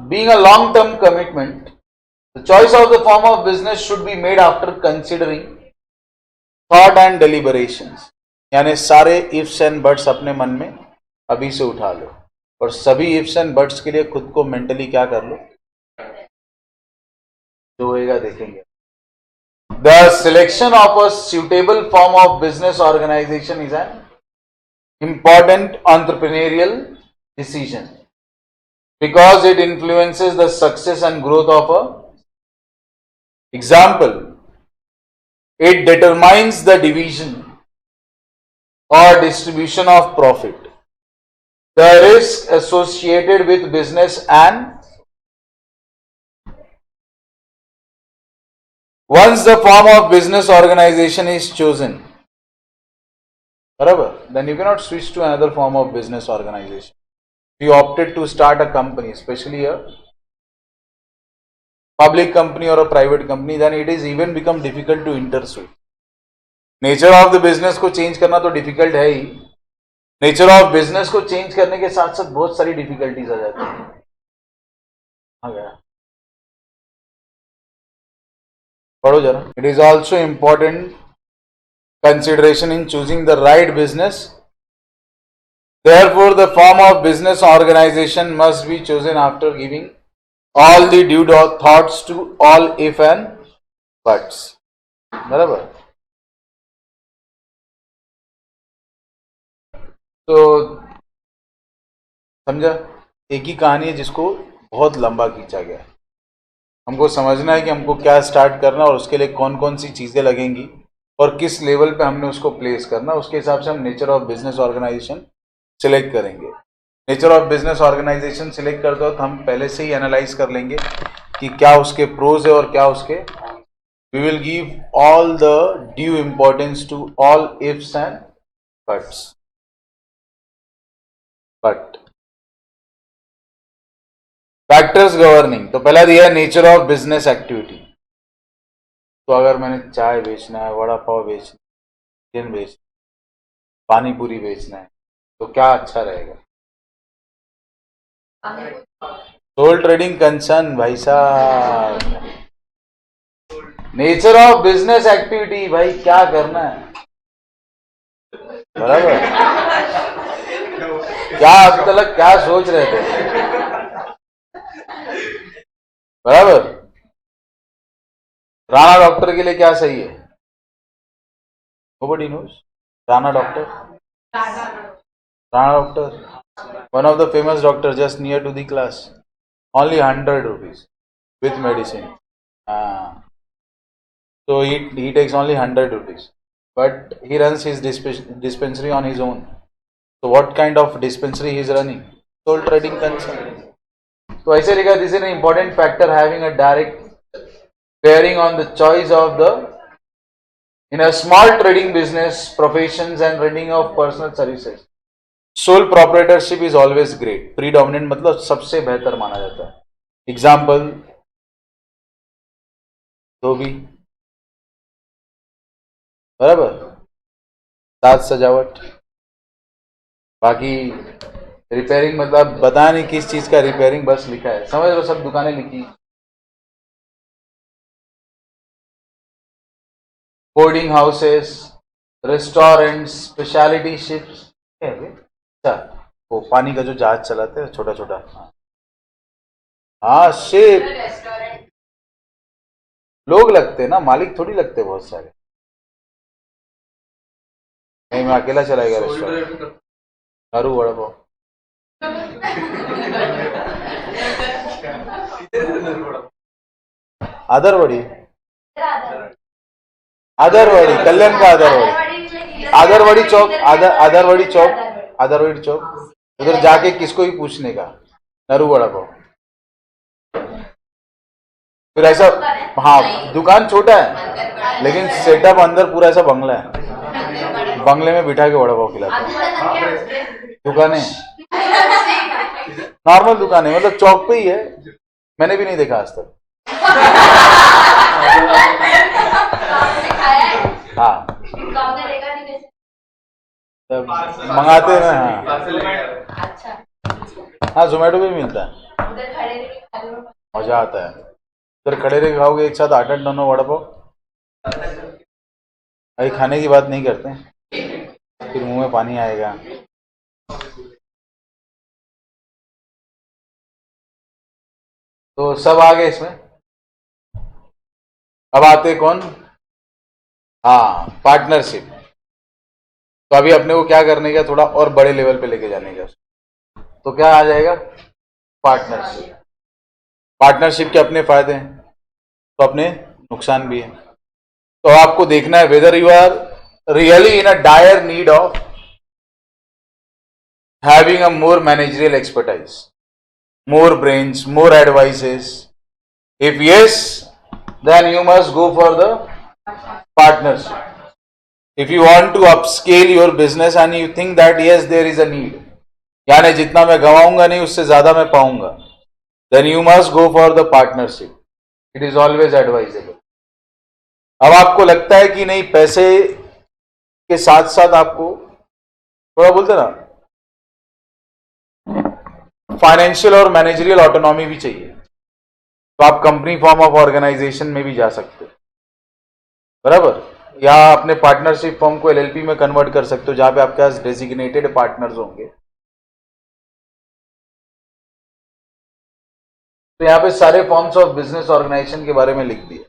Being a long-term commitment, the choice of the form of business should be made after considering thought and deliberations. यानी सारे ifs and buts अपने मन में अभी से उठा लो और सभी ifs and buts के लिए खुद को मेंटली क्या कर लो, जो होएगा देखेंगे. The selection of a suitable form of business organization is an important entrepreneurial decision because it influences the success and growth of a example. It determines the division or distribution of profit, the risk associated with business, and once the form of business organization is chosen, then you cannot switch to another form of business organization. If you opted to start a company, especially a public company or a private company, then it is even become difficult to interswitch. Nature of the business को change करना तो difficult है ही, nature of business को change करने के साथ साथ बहुत सारी डिफिकल्टीज आ जाती है. पढ़ो जरा. It is also important consideration in choosing the right business. Therefore, the form of business organization must be chosen after giving all the due thoughts to all if and buts. बराबर. तो समझा, एक ही कहानी है जिसको बहुत लंबा खींचा गया है. हमको समझना है कि हमको क्या स्टार्ट करना और उसके लिए कौन कौन सी चीजें लगेंगी और किस लेवल पे हमने उसको प्लेस करना. उसके हिसाब से हम nature of business organization select करेंगे. Nature of business organization select करते वक्त हम पहले से ही एनालाइज कर लेंगे कि क्या उसके प्रोज है और क्या उसके. We will give all the due importance to all ifs and buts. But factors governing, तो पहला दिया है नेचर ऑफ बिजनेस एक्टिविटी. तो अगर मैंने चाय बेचना है, वड़ा पाव बेचना है, चिकन बेचना है, पानी पूरी बेचना है, तो क्या अच्छा रहेगा? सोल ट्रेडिंग कंसर्न भाई साहब. नेचर ऑफ बिजनेस एक्टिविटी, भाई क्या करना है, बराबर. क्या अब तक क्या सोच रहे थे, बराबर. राणा डॉक्टर के लिए क्या सही है? Nobody knows. Rana doctor, Rana doctor, one of the famous doctor just near to the class. Only 100 rupees with medicine. So he takes only 100 rupees, but he runs his dispensary on his own. So what kind of dispensary he is running? Sole trading concern. So ऐसे लिखा, this is an important factor having a direct bearing on the choice of the in a small trading business professions and running of personal services. Sole proprietorship is always great. Predominant मतलब सबसे बेहतर माना जाता है. Example, धोबी, बराबर, साज सजावट. बाकी रिपेयरिंग मतलब बता नहीं किस चीज का रिपेयरिंग, बस लिखा है, समझ लो सब दुकानें लिखी. Boarding houses, restaurants, speciality ships. अच्छा, वो पानी का जो जहाज चलाते हैं छोटा छोटा, हाँ शिप। रेस्टोरेंट। लोग लगते हैं ना, मालिक थोड़ी लगते हैं बहुत सारे। नहीं, मैं अकेला चलाएगा रेस्टोरेंट। नारू वड़ा पाव। आदरवाड़ी, आदरवाड़ी, कल्याण का आदरवाड़ी, आदरवाड़ी चौक, आदरवाड़ी चौक, आदरवाड़ी चौक, उधर जाके किसको ही पूछने का, नरू वड़ा पाव। फिर ऐसा, हाँ दुकान छोटा है लेकिन सेटअप अंदर पूरा ऐसा बंगला है, बंगले में बिठा के वड़ा पाव खिलाते हैं। दुकानें नॉर्मल दुकान है, मतलब चौक पे ही है, मैंने भी नहीं देखा आज तक। हाँ तब मंगाते हैं, हाँ अच्छा, हाँ जोमेटो पे भी मिलता है, उधर खड़े रह के खा लो। मजा आता है। उधर खड़े रह के खाओगे एक साथ 8-8-9 वड़ा पाव, अभी खाने की बात नहीं करते हैं, फिर मुंह में पानी आएगा। तो सब आ गए इसमें। अब आते कौन, हाँ पार्टनरशिप। तो अभी अपने को क्या करने का, थोड़ा और बड़े लेवल पे लेके जाने का। तो क्या आ जाएगा, पार्टनरशिप। पार्टनरशिप के अपने फायदे हैं तो अपने नुकसान भी है। तो आपको देखना है whether you are really in a dire need of having a more managerial expertise, more brains, more advices. If yes, then you must go for the partnership. If you want to upscale your business and you think that yes there is a need, यानी जितना मैं गवाऊंगा नहीं उससे ज्यादा मैं पाऊंगा, then you must go for the partnership. It is always advisable. अब आपको लगता है कि नहीं पैसे के साथ साथ आपको थोड़ा बोलते ना फाइनेंशियल और मैनेजरियल ऑटोनॉमी भी चाहिए, तो आप कंपनी फॉर्म ऑफ ऑर्गेनाइजेशन में भी जा सकते हो, बराबर, या अपने पार्टनरशिप फॉर्म को एलएलपी में कन्वर्ट कर सकते हो जहां पे आपके पास डेजिग्नेटेड पार्टनर्स होंगे। तो यहां पे सारे फॉर्म्स ऑफ बिजनेस ऑर्गेनाइजेशन के बारे में लिख दिए,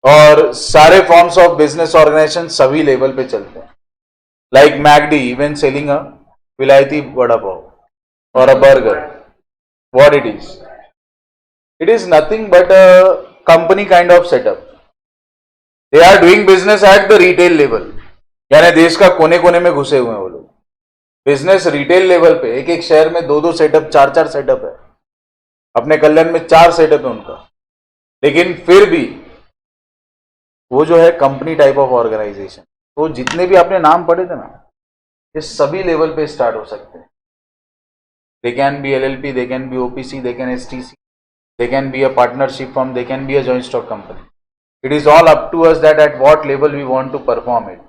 और सारे फॉर्म्स ऑफ बिजनेस ऑर्गेनाइजेशन सभी लेवल पे चलते हैं। Like McD even selling a विलायती vada pav or a burger, what it is? It is nothing but a company kind of setup. They are doing business at the retail level, यानी देश का कोने कोने में घुसे हुए हैं वो लोग। बिजनेस रिटेल लेवल पे एक एक शहर में 2-2 सेटअप, 4-4 सेटअप है, अपने कल्याण में 4 सेटअप है उनका, लेकिन फिर भी वो जो है कंपनी टाइप ऑफ ऑर्गेनाइजेशन। तो जितने भी आपने नाम पढ़े थे ना, ये सभी लेवल पे स्टार्ट हो सकते हैं। They can be LLP, they can be OPC, they can STC, they can be a partnership firm, they can be a joint stock company. It is all up to us that at what level we want to perform it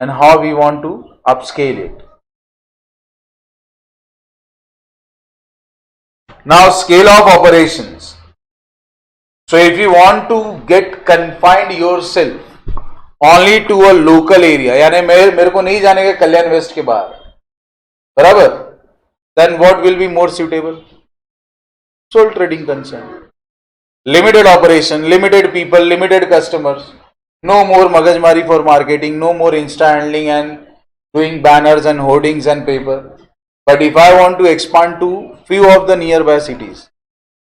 and how we want to upscale it. Now scale of operations. So if you want to get confined yourself only to a local area, यानी मेरे को नहीं जाने का कल्याण waste के बाहर, बराबर, then what will be more suitable? Sole trading concern. Limited operation, limited people, limited customers. No more magajmari for marketing, no more insta handling and doing banners and hoardings and paper. But if I want to expand to few of the nearby cities,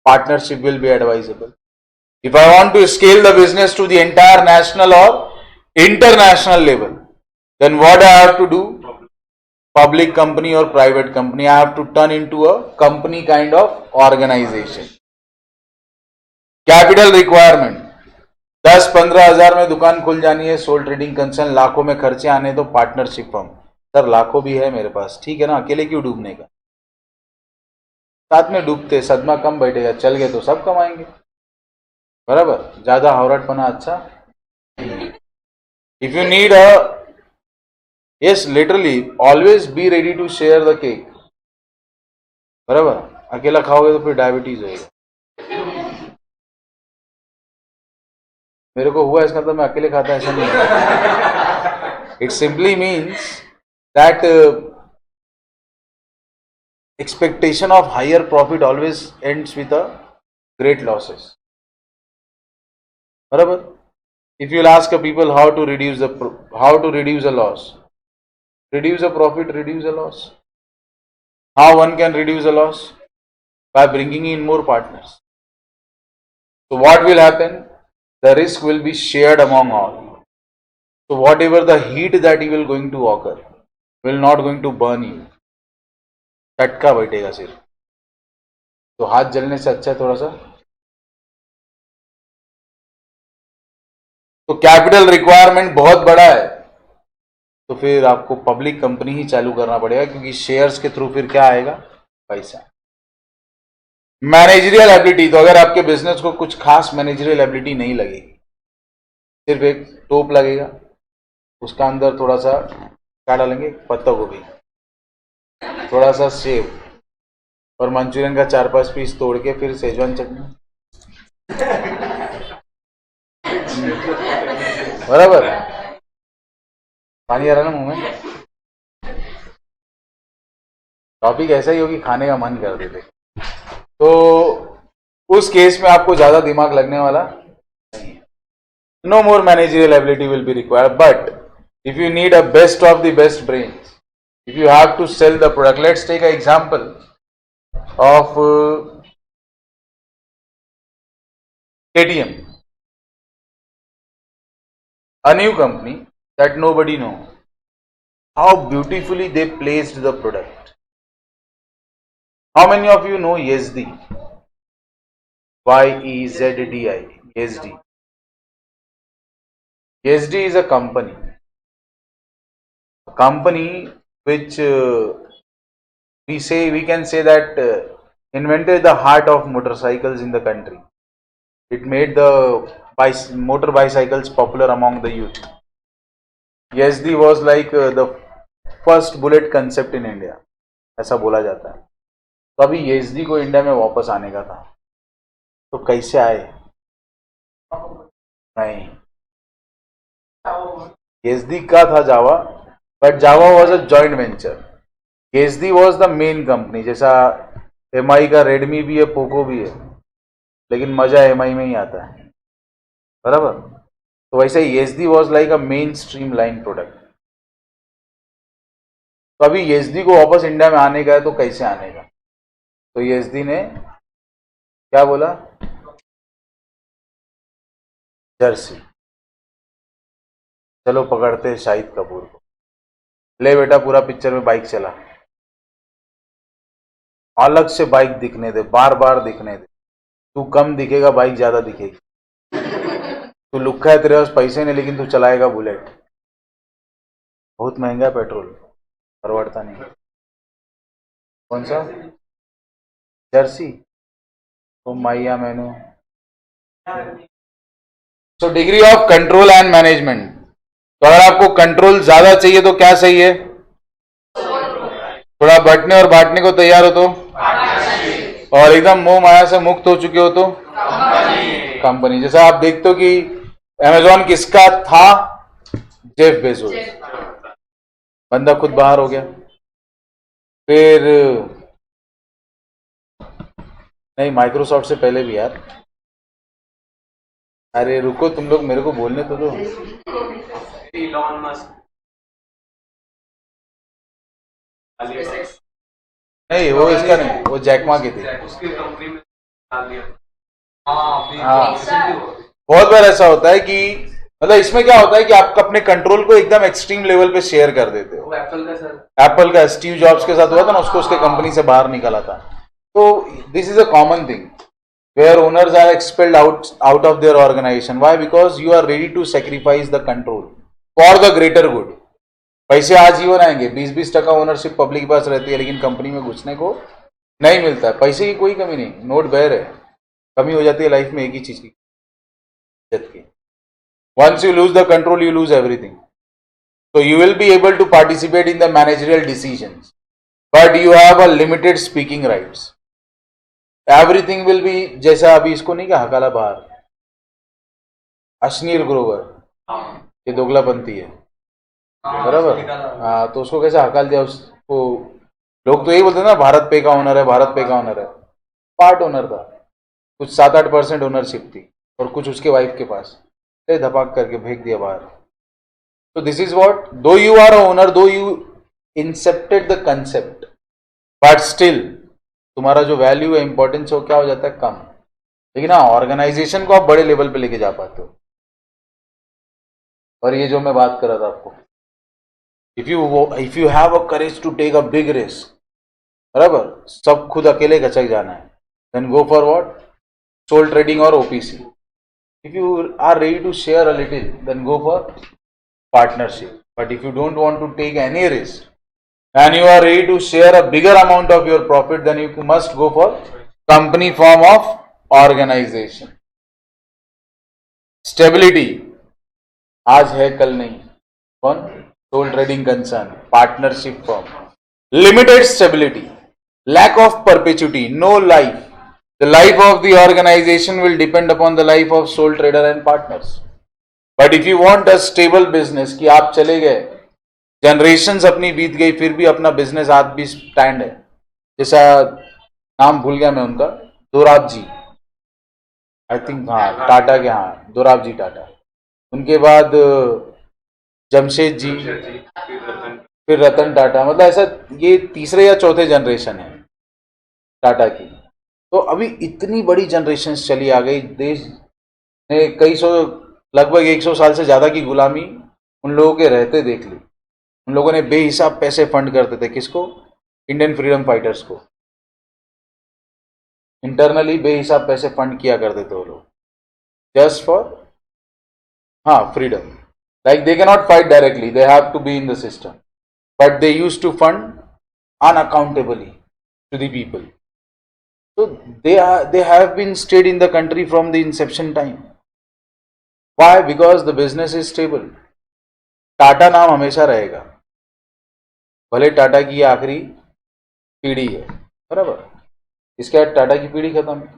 partnership will be advisable. If I want to scale the business to the entire national or international level, then what I have to do? Public company or private company, I have to turn into a company kind of organization. Capital requirement, 10-15 हजार में दुकान खुल जानी है, sole trading concern, लाखों में खर्चे आने, तो पार्टनरशिप फर्म। सर लाखों भी है मेरे पास, ठीक है ना, अकेले क्यों डूबने का, साथ में डूबते, सदमा कम बैठेगा, चल गए तो सब कमाएंगे, बराबर, ज्यादा हावराटपना अच्छा। If you need a, yes literally always be ready to share the cake, बराबर, अकेला खाओगे तो फिर डायबिटीज होएगा। मेरे को हुआ इसका मतलब मैं अकेले खाता ऐसा नहीं है. It simply means that expectation of higher profit always ends with a great losses. बराबर. If you'll ask a people how to reduce a loss, reduce a profit, reduce a loss. How one can reduce a loss? By bringing in more partners. So what will happen? The risk will be shared among all. So whatever the heat that you will going to occur will not going to burn you. चटका बैठेगा सिर्फ. तो हाथ जलने से अच्छा है थोड़ा सा. तो कैपिटल रिक्वायरमेंट बहुत बड़ा है, तो फिर आपको पब्लिक कंपनी ही चालू करना पड़ेगा, क्योंकि शेयर्स के थ्रू फिर क्या आएगा? पैसा. मैनेजरियल एबिलिटी, तो अगर आपके बिजनेस को कुछ खास मैनेजरियल एबिलिटी नहीं लगेगी, सिर्फ एक टोप लगेगा, उसका अंदर थोड़ा सा क्या डालेंगे? पत्ता गोभी, थोड़ा सा सेव और मंचूरियन का 4-5 पीस तोड़ के फिर सेजवान चटनी. बराबर. पानी आ रहा ना मुंह में. टॉपिक ऐसा ही हो कि खाने का मन कर देते, तो उस केस में आपको ज्यादा दिमाग लगने वाला नहीं है. No more managerial ability will be required, but if you need a best of the best brains, if you have to sell the product, let's take an example of KTM, a new company that nobody knows. How beautifully they placed the product. How many of you know YEZDI? YEZDI. YEZDI. YEZDI is a company. A company which we can say that invented the heart of motorcycles in the country. It made the motor bicycles popular among the youth. YEZDI was like the first bullet concept in India, ऐसा बोला जाता है. तो अभी YEZDI को India में वापस आने का था, तो कैसे आए? नहीं, YEZDI का था जावा, but Java was a joint venture. YEZDI was the main company. जैसा MI का Redmi भी है, Poco भी है, लेकिन मजा MI में ही आता है. बराबर. तो वैसे YEZDI was like a mainstream line product. तो अभी YEZDI को वापस इंडिया में आने का है, तो कैसे आने का? तो YEZDI ने क्या बोला? जर्सी. चलो पकड़ते शाहिद कपूर को, ले बेटा पूरा पिक्चर में बाइक चला, अलग से बाइक दिखने दे, बार बार दिखने दे. तू कम दिखेगा, बाइक ज्यादा दिखेगी. तू लुक्का है, तेरे पास पैसे नहीं, लेकिन तू चलाएगा बुलेट. बहुत महंगा है पेट्रोल, परवड़ता नहीं. कौन सा? जर्सी. तो मैया मैनू. So degree of control and management. तो अगर आपको कंट्रोल ज्यादा चाहिए तो क्या चाहिए? थोड़ा बटने और बांटने को तैयार हो तो, और एकदम मोह माया से मुक्त हो चुके हो तो कंपनी. जैसा आप देखते हो कि अमेजॉन किसका था? Jeff Bezos. बंदा खुद बाहर हो गया. फिर नहीं, माइक्रोसॉफ्ट से पहले भी यार. अरे रुको तुम लोग, मेरे को बोलने तो दो. Elon Musk. नहीं, वो इसका नहीं, वो जैकमा के थे. उसकी कंपनी में डाल दिया. हाँ. बहुत बार ऐसा होता है कि मतलब इसमें क्या होता है कि आप अपने कंट्रोल को एकदम एक्सट्रीम लेवल पे शेयर कर देते हो. एप्पल का सर, एप्पल का स्टीव जॉब्स के साथ हुआ था ना, उसको उसके कंपनी से बाहर निकाला था. तो this is a common thing where owners are expelled out of their organization. Why? Because you are ready to sacrifice the control for the greater good. पैसे आजीवन आएंगे. 20-20% ओनरशिप पब्लिक के पास रहती है, लेकिन कंपनी में घुसने को नहीं मिलता है. पैसे की कोई कमी नहीं, नोट बहर है. कमी हो जाती है लाइफ में एक ही चीज की, इज्जत की. Once you lose the control, you lose everything. So you will be able to participate in the managerial decisions, but you have a limited speaking rights. Everything will be, जैसा अभी इसको नहीं क्या हकाला बाहर, अश्नीर ग्रोवर, हाँ ये दोगलापंथी है, बराबर। हाँ, तो उसको कैसे हकाल दिया उसको? लोग तो यही बोलते हैं ना, भारत पे का ओनर है, भारत पे का ओनर है। पार्ट ओनर था, कुछ 7-8% ओनरशिप थी, और कुछ उसके वाइफ के पास, धपाक करके फेंक दिया बाहर। तो this is what, though you are a owner, though you incepted the concept, but still तुम्हारा जो वैल्यू है, इंपॉर्टेंस है, वो क्या हो जाता है? कम। लेकिन हाँ, ऑर्गेनाइजेशन को आप बड़े लेवल पे लेके जा पाते हो। और ये जो मैं बात कर रहा था आपको, if you have a courage to take a big risk, बराबर, सब खुद अकेले गचक जाना है, then go for what? Sole trading और OPC. If you are ready to share a little, then go for partnership. But if you don't want to take any risk and you are ready to share a bigger amount of your profit, then you must go for company form of organization. Stability आज है कल नहीं। कौन? Sole trading concern, partnership form, limited stability, lack of perpetuity, no life. The life of the organization will depend upon the life of sole trader and partners. But if you want a stable business, कि आप चले गए, generations अपनी बीत गई, फिर भी अपना बिजनेस आज भी स्टैंड है, जैसा नाम भूल गया मैं उनका, दोराब जी, आई थिंक, हाँ टाटा के, हाँ दोराब जी टाटा, उनके बाद जमशेद जी, फिर रतन टाटा, मतलब ऐसा ये तीसरे या चौथे जनरेशन है टाटा की। तो अभी इतनी बड़ी जनरेशन चली आ गई, देश ने कई सौ, लगभग 100 साल से ज्यादा की गुलामी उन लोगों के रहते देख ली। उन लोगों ने बेहिसाब पैसे फंड करते थे, किसको? इंडियन फ्रीडम फाइटर्स को। इंटरनली बेहिसाब पैसे फंड किया करते थे वो लोग, जस्ट फॉर, हाँ, freedom. Like they can not fight directly, they have to be in the system, but they use to fund unaccountably to the people. So they have been stayed in the country from the inception time. Why? Because the business is stable. Tata नाम हमेशा रहेगा, भले टाटा की आखिरी पीढ़ी है, बराबर, इसके बाद टाटा की पीढ़ी खत्म,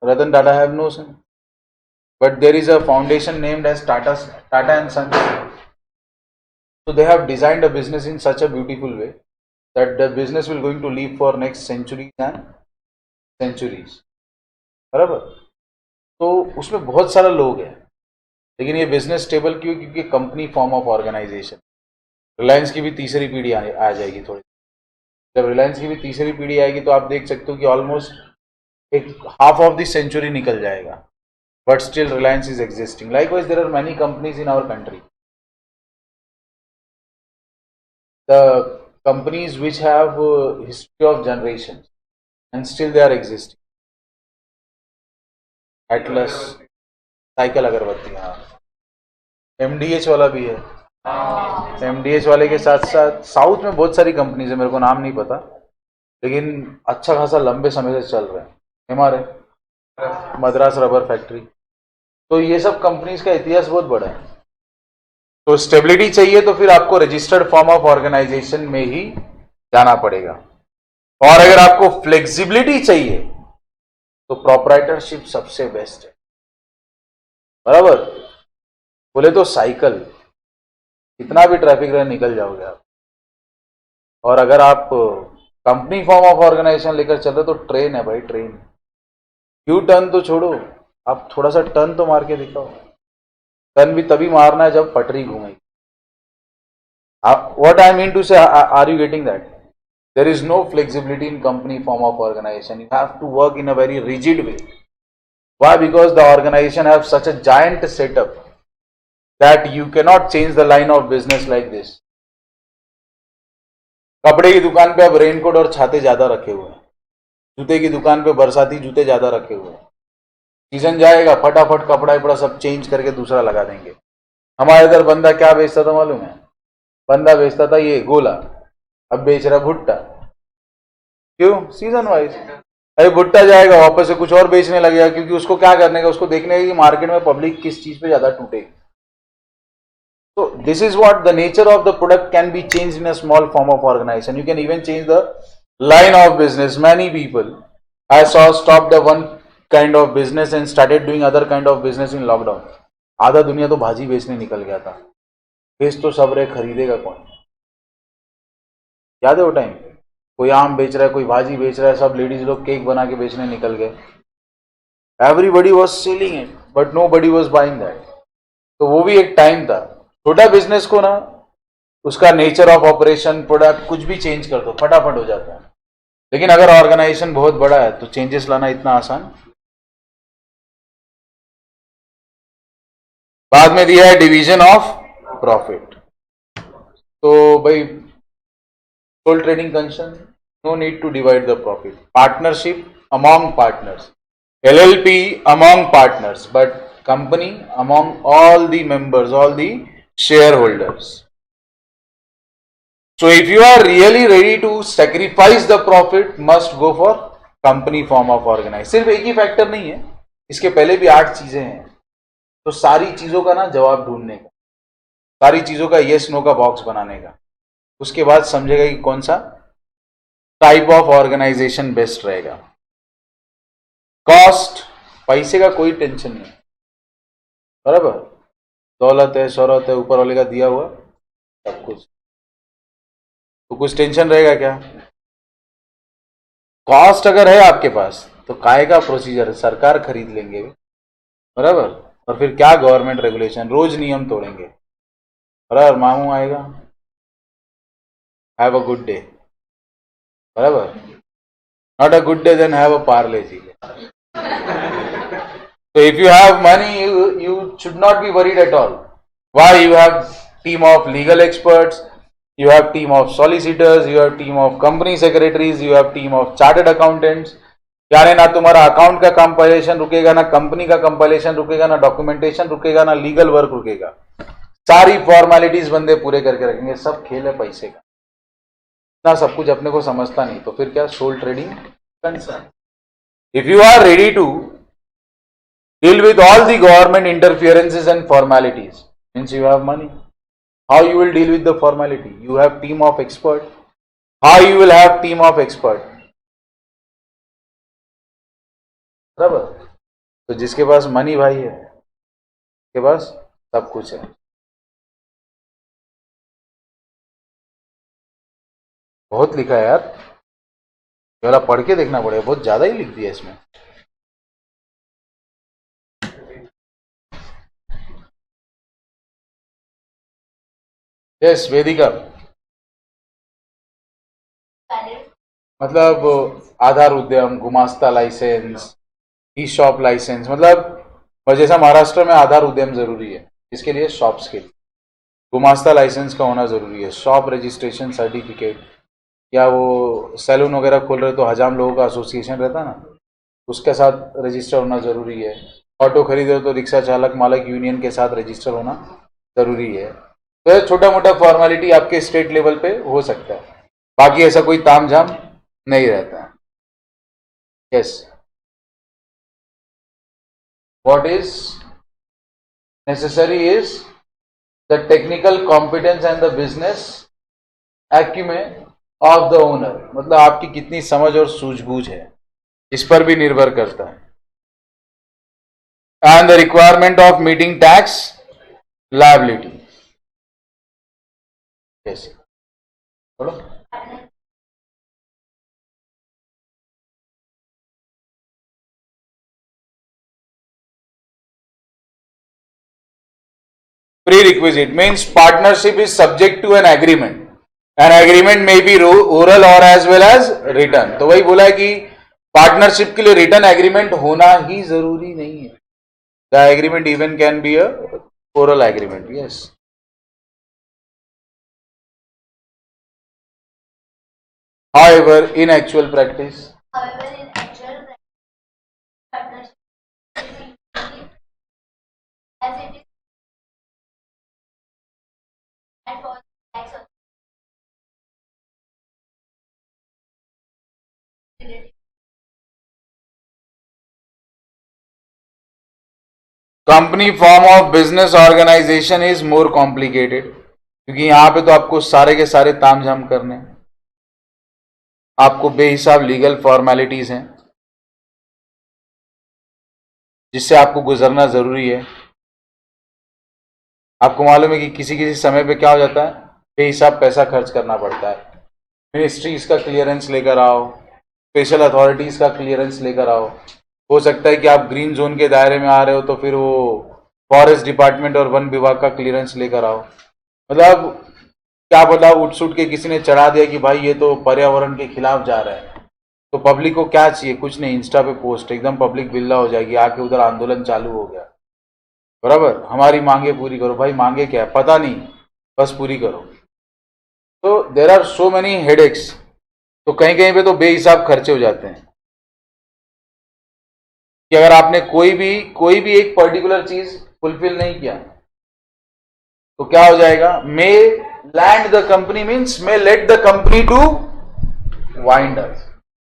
Ratan Tata have no son, but there is a foundation named as Tata and son. So they have designed a business in such a beautiful way that the business will going to live for next centuries and centuries, बराबर. तो उसमें बहुत सारे लोग हैं, लेकिन ये business stable क्यों? क्योंकि company form of organisation. Reliance की भी तीसरी पीढ़ी आ जाएगी थोड़ी. जब रिलायंस की भी तीसरी पीढ़ी आएगी तो आप देख सकते हो कि ऑलमोस्ट एक हाफ ऑफ द सेंचुरी निकल जाएगा, but still Reliance is existing. Likewise there are many companies in our country. The companies which have history of generation and still they are existing. Atlas, cycle अगरबत्ती, हाँ. MDH वाला भी है. MDH वाले के साथ साथ साउथ में बहुत सारी कंपनीज है, मेरे को नाम नहीं पता, लेकिन अच्छा खासा लंबे समय से चल रहे हैं. हमारे मद्रास रबर फैक्ट्री, तो ये सब कंपनीज का इतिहास बहुत बड़ा है. तो स्टेबिलिटी चाहिए तो फिर आपको रजिस्टर्ड फॉर्म ऑफ ऑर्गेनाइजेशन में ही जाना पड़ेगा. और अगर आपको फ्लेक्सिबिलिटी चाहिए तो प्रोप्राइटरशिप सबसे बेस्ट है, बराबर. बोले तो साइकिल, कितना भी ट्रैफिक रहे निकल जाओगे आप. और अगर आप कंपनी फॉर्म ऑफ ऑर्गेनाइजेशन लेकर चल रहे तो ट्रेन है भाई, ट्रेन. यू टर्न तो छोड़ो, आप थोड़ा सा टर्न तो मार के दिखाओ. टर्न भी तभी मारना है जब पटरी घूमेगी. What I mean to say, are you getting that? There is no flexibility in company form of organization. You have to work in a very rigid way. Why? Because the organization have such a giant setup that you cannot change the line of business like this. कपड़े की दुकान पे अब raincoat और छाते ज्यादा रखे हुए हैं, जूते की दुकान पे बरसाती जूते ज्यादा रखे हुए हैं. सीजन जाएगा, फटाफट कपड़ा वपड़ा सब चेंज करके दूसरा लगा देंगे. हमारे इधर बंदा क्या बेचता था मालूम है? बंदा बेचता था ये गोला, अब बेच रहा भुट्टा. क्यों? Season wise. अरे भुट्टा जाएगा वापस से कुछ और बेचने लगेगा, क्योंकि उसको क्या करने का, उसको देखने का कि मार्केट में पब्लिक किस चीज पे ज्यादा टूटेगी. तो this is what the nature of the product can be change in a small form of organisation. You can even change the line of business. Many people I saw stop the one kind of business and started doing other kind of business in lockdown. आधा दुनिया तो भाजी बेचने निकल गया था, बेच तो सब रहे, खरीदेगा कौन? याद है वो टाइम? कोई आम बेच रहा है, कोई भाजी बेच रहा है, सब लेडीज लोग केक बना के बेचने निकल गए। Everybody was selling it but nobody was buying that. तो वो भी एक टाइम था। छोटा बिजनेस को ना, उसका नेचर ऑफ ऑपरेशन, प्रोडक्ट कुछ भी चेंज कर दो फटाफट हो जाता है, लेकिन अगर ऑर्गेनाइजेशन बहुत बड़ा है तो चेंजेस लाना इतना आसान। बाद में दिया है डिवीजन ऑफ प्रॉफिट। तो भाई sole trading concern, no need to divide the profit. Partnership among partners, LLP among partners, but company among all the members, all the shareholders. So if you are really ready to sacrifice the profit, must go for company form of organize. सिर्फ एक ही factor नहीं है, इसके पहले भी 8 चीजें हैं। तो सारी चीजों का ना जवाब ढूंढने का, सारी चीजों का येस नो का बॉक्स बनाने का, उसके बाद समझेगा कि कौन सा टाइप ऑफ ऑर्गेनाइजेशन बेस्ट रहेगा। कॉस्ट, पैसे का कोई टेंशन नहीं, बराबर। दौलत है, शौहरत है, ऊपर वाले का दिया हुआ सब कुछ, तो कुछ टेंशन रहेगा क्या? कॉस्ट अगर है आपके पास तो काय का प्रोसीजर है, सरकार खरीद लेंगे, बराबर। और फिर क्या गवर्नमेंट रेगुलेशन, रोज नियम तोड़ेंगे, बराबर। मामू आएगा, हैव अ गुड डे, बराबर। Not a good day, then have a Parle G. So if you have money, you should not be worried at all. Why? You have team of legal experts, you have team of solicitors, you have team of company secretaries, you have team of chartered accountants. यानी ना तुम्हारा account का compilation रुकेगा, ना company का compilation रुकेगा, ना documentation रुकेगा, ना लीगल वर्क रुकेगा। सारी फॉर्मेलिटीज बंदे पूरे करके रखेंगे। सब खेल है पैसे का, ना सब कुछ अपने को समझता नहीं, तो फिर क्या sole trading concern. If you are ready to deal with all the government interferences and formalities, means you have money. How you will deal with the formality? You have team of expert. How you will have team of expert? बराबर। तो जिसके पास money भाई है, उसके पास सब कुछ है। बहुत लिखा है यार, ये वाला पढ़ के देखना पड़ेगा, बहुत ज्यादा ही लिख दिया इसमें। यस वेदिका, मतलब आधार उद्यम, गुमास्ता लाइसेंस, ई शॉप लाइसेंस, मतलब जैसा महाराष्ट्र में आधार उद्यम जरूरी है, इसके लिए शॉप्स के लिए गुमास्ता लाइसेंस का होना जरूरी है। शॉप रजिस्ट्रेशन सर्टिफिकेट, या वो सैलून वगैरह खोल रहे तो हजाम लोगों का एसोसिएशन रहता है ना, उसके साथ रजिस्टर होना जरूरी है। ऑटो खरीदे तो रिक्शा चालक मालक यूनियन के साथ रजिस्टर होना जरूरी है। तो छोटा मोटा फॉर्मेलिटी आपके स्टेट लेवल पे हो सकता है, बाकी ऐसा कोई तामझाम नहीं रहता है। Yes, what is necessary is the technical competence and the business acumen of the owner, मतलब आपकी कितनी समझ और सूझबूझ है, इस पर भी निर्भर करता है। And the requirement of meeting tax liability. Yes, बोलो। Prerequisite means partnership is subject to an agreement. An agreement may be oral or as well as written. तो वही बोला है कि पार्टनरशिप के लिए रिटर्न एग्रीमेंट होना ही जरूरी नहीं है। The agreement even can be a oral agreement. Yes, however in actual practice, However, in actual practice, partnership as it is and for tax authority. Company form of business organisation is more complicated, क्योंकि यहां पे तो आपको सारे के सारे तामझाम करने हैं, आपको बेहिसाब लीगल फॉर्मेलिटीज हैं जिससे आपको गुजरना जरूरी है। आपको मालूम है कि किसी किसी समय पे क्या हो जाता है, बेहिसाब पैसा खर्च करना पड़ता है। मिनिस्ट्रीज का क्लियरेंस लेकर आओ, स्पेशल अथॉरिटीज का क्लियरेंस लेकर आओ। हो सकता है कि आप ग्रीन जोन के दायरे में आ रहे हो तो फिर वो फॉरेस्ट डिपार्टमेंट और वन विभाग का क्लियरेंस लेकर आओ। मतलब क्या पता उठ सुट के किसी ने चढ़ा दिया कि भाई ये तो पर्यावरण के खिलाफ जा रहा है, तो पब्लिक को क्या चाहिए, कुछ नहीं, इंस्टा पे पोस्ट, एकदम पब्लिक बिल्ला हो जाएगी, आके उधर आंदोलन चालू हो गया। बराबर, हमारी मांगे पूरी करो। भाई मांगे क्या है पता नहीं, बस पूरी करो। तो there are so many headaches. तो कहीं कहीं पे तो बेहिसाब खर्चे हो जाते हैं कि अगर आपने कोई भी एक पर्टिकुलर चीज फुलफिल नहीं किया तो क्या हो जाएगा, may land the company means may let the company to wind up,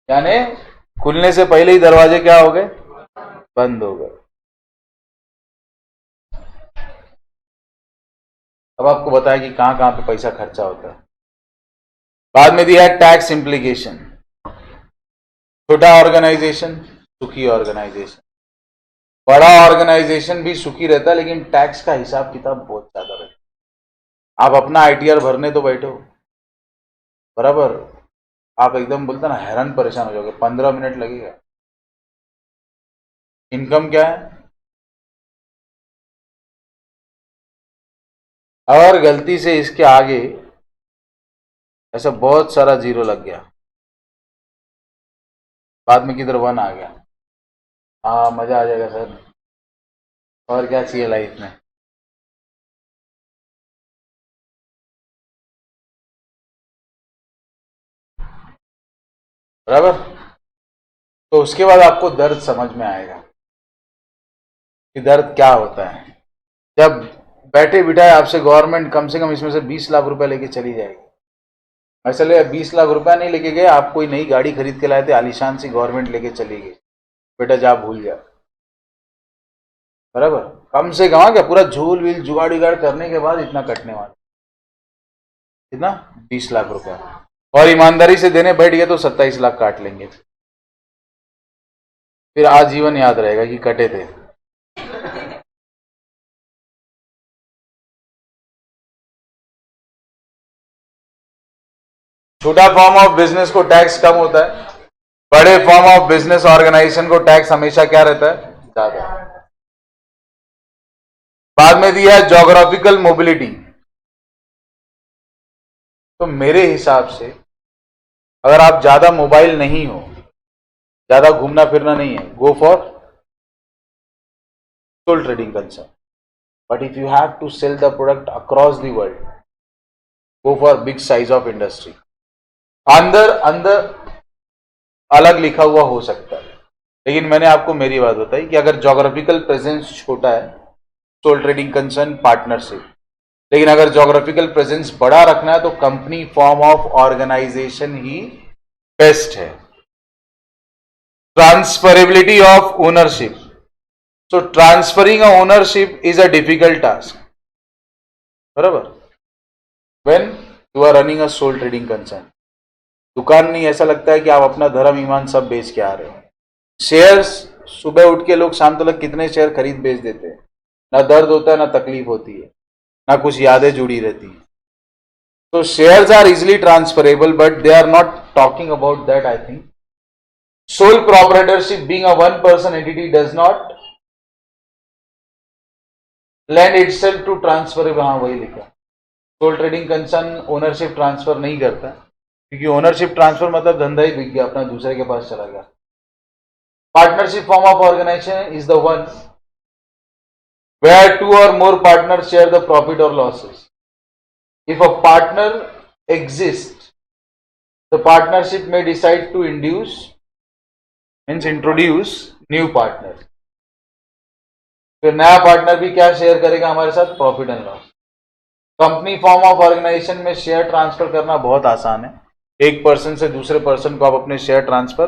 यानी खुलने से पहले ही दरवाजे क्या हो गए, बंद हो गए। अब आपको बताया कि कहां कहां पे पैसा खर्चा होता है। बाद में दिया है टैक्स इम्प्लीकेशन। छोटा ऑर्गेनाइजेशन सुखी ऑर्गेनाइजेशन, बड़ा ऑर्गेनाइजेशन भी सुखी रहता है लेकिन टैक्स का हिसाब किताब बहुत ज्यादा रहता है। आप अपना आईटीआर भरने तो बैठो, बराबर, आप एकदम बोलते ना हैरान परेशान हो जाओगे, 15 मिनट लगेगा। इनकम क्या है, और गलती से इसके आगे ऐसा बहुत सारा जीरो लग गया, बाद में किधर 1 आ गया, हाँ मजा आ जाएगा सर, और क्या चाहिए लाइफ में। बराबर, तो उसके बाद आपको दर्द समझ में आएगा कि दर्द क्या होता है। जब बैठे बिठाए आपसे गवर्नमेंट कम से कम इसमें से 20 लाख रुपए लेके चली जाएगी। ऐसा ले 20 लाख रुपया नहीं लेके गए, आप कोई नई गाड़ी खरीद के लाए थे, आलीशान सी गवर्नमेंट लेके चली गई, बेटा जा भूल जा। बराबर, कम से कम क्या पूरा झूल व्हील जुगाड़ उगाड़ करने के बाद इतना कटने वाला, कितना 20 लाख रुपया, और ईमानदारी से देने बैठ गए तो 27 लाख काट लेंगे, फिर आजीवन याद रहेगा कि कटे थे। छोटा फॉर्म ऑफ बिजनेस को टैक्स कम होता है, बड़े फॉर्म ऑफ बिजनेस ऑर्गेनाइजेशन को टैक्स हमेशा क्या रहता है, ज्यादा। बाद में दिया है ज्योग्राफिकल मोबिलिटी। तो मेरे हिसाब से अगर आप ज्यादा मोबाइल नहीं हो, ज्यादा घूमना फिरना नहीं है, go for sole trading concern. But if you have to sell the product across the world, go for big size of industry. अंदर अंदर अलग लिखा हुआ हो सकता है, लेकिन मैंने आपको मेरी बात बताई कि अगर ज्योग्राफिकल प्रेजेंस छोटा है, सोल ट्रेडिंग कंसर्न पार्टनरशिप, लेकिन अगर ज्योग्राफिकल प्रेजेंस बड़ा रखना है तो कंपनी फॉर्म ऑफ ऑर्गेनाइजेशन ही बेस्ट है। Transferability of ownership. So transferring ownership is a difficult task, बराबर, when you are running a sole trading concern. दुकान नहीं, ऐसा लगता है कि आप अपना धर्म ईमान सब बेच के आ रहे हो। शेयर्स, सुबह उठ के लोग शाम तक कितने शेयर खरीद बेच देते हैं, ना दर्द होता है ना तकलीफ होती है, ना कुछ यादें जुड़ी रहती हैं। तो shares are easily transferable but they are not talking about that. I think sole proprietorship being a one person entity does not lend itself to transferable. हाँ वही लिखा, sole trading concern ownership transfer नहीं करता, क्योंकि ownership transfer मतलब धंधा ही बिक गया, अपना दूसरे के पास चला गया। Partnership form of organisation is the one where two or more partners share the profit or losses. If a partner exists, the partnership may decide to introduce new partners. फिर नया पार्टनर भी क्या शेयर करेगा हमारे साथ, profit and loss. Company form of organisation में share transfer करना बहुत आसान है, एक पर्सन से दूसरे पर्सन को आप अपने शेयर ट्रांसफर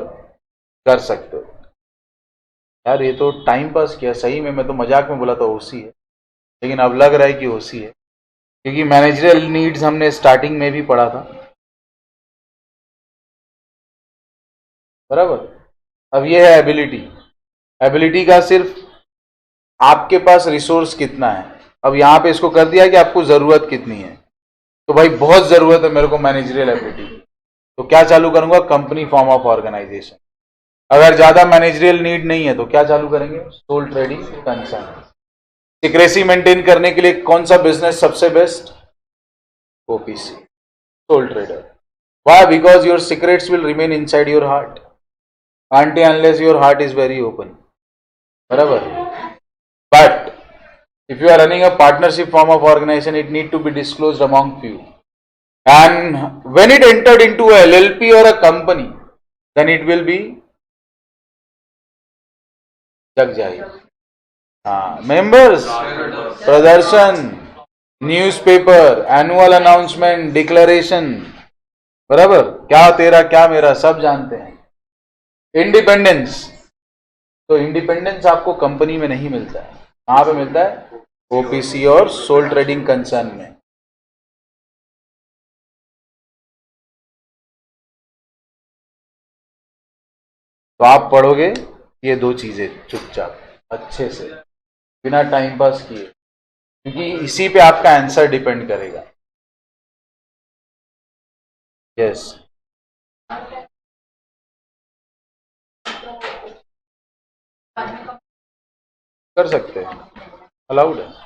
कर सकते हो। यार ये तो टाइम पास किया, सही में मैं तो मजाक में बोला था ओसी है, लेकिन अब लग रहा है कि ओसी है, क्योंकि मैनेजरियल नीड्स हमने स्टार्टिंग में भी पढ़ा था, बराबर। अब ये है एबिलिटी। एबिलिटी का सिर्फ आपके पास रिसोर्स कितना है, अब यहाँ पे इसको कर दिया कि आपको जरूरत कितनी है, तो भाई बहुत जरूरत है मेरे को मैनेजरियल एबिलिटी, तो क्या चालू करूंगा, कंपनी फॉर्म ऑफ ऑर्गेनाइजेशन। अगर ज्यादा मैनेजरियल नीड नहीं है तो क्या चालू करेंगे, sole trading concern. Secrecy maintain करने के लिए कौन सा बिजनेस सबसे best, OPC, sole trader. Why, because your secrets will remain inside your heart until unless your heart is very open, बराबर। But if you are running a partnership form of organization, it need to be disclosed among few, and when it entered into a LLP or a company, then it will be जग जाएगी। हाँ, members, प्रदर्शन, newspaper, annual announcement, declaration, बराबर, क्या तेरा क्या मेरा सब जानते हैं। इंडिपेंडेंस, तो इंडिपेंडेंस आपको कंपनी में नहीं मिलता है, कहां पे मिलता है, ओपीसी और सोल ट्रेडिंग कंसर्न में। तो आप पढ़ोगे ये दो चीजें चुपचाप अच्छे से बिना टाइम पास किए, क्योंकि इसी पे आपका आंसर डिपेंड करेगा। यस, कर सकते हैं, अलाउड है।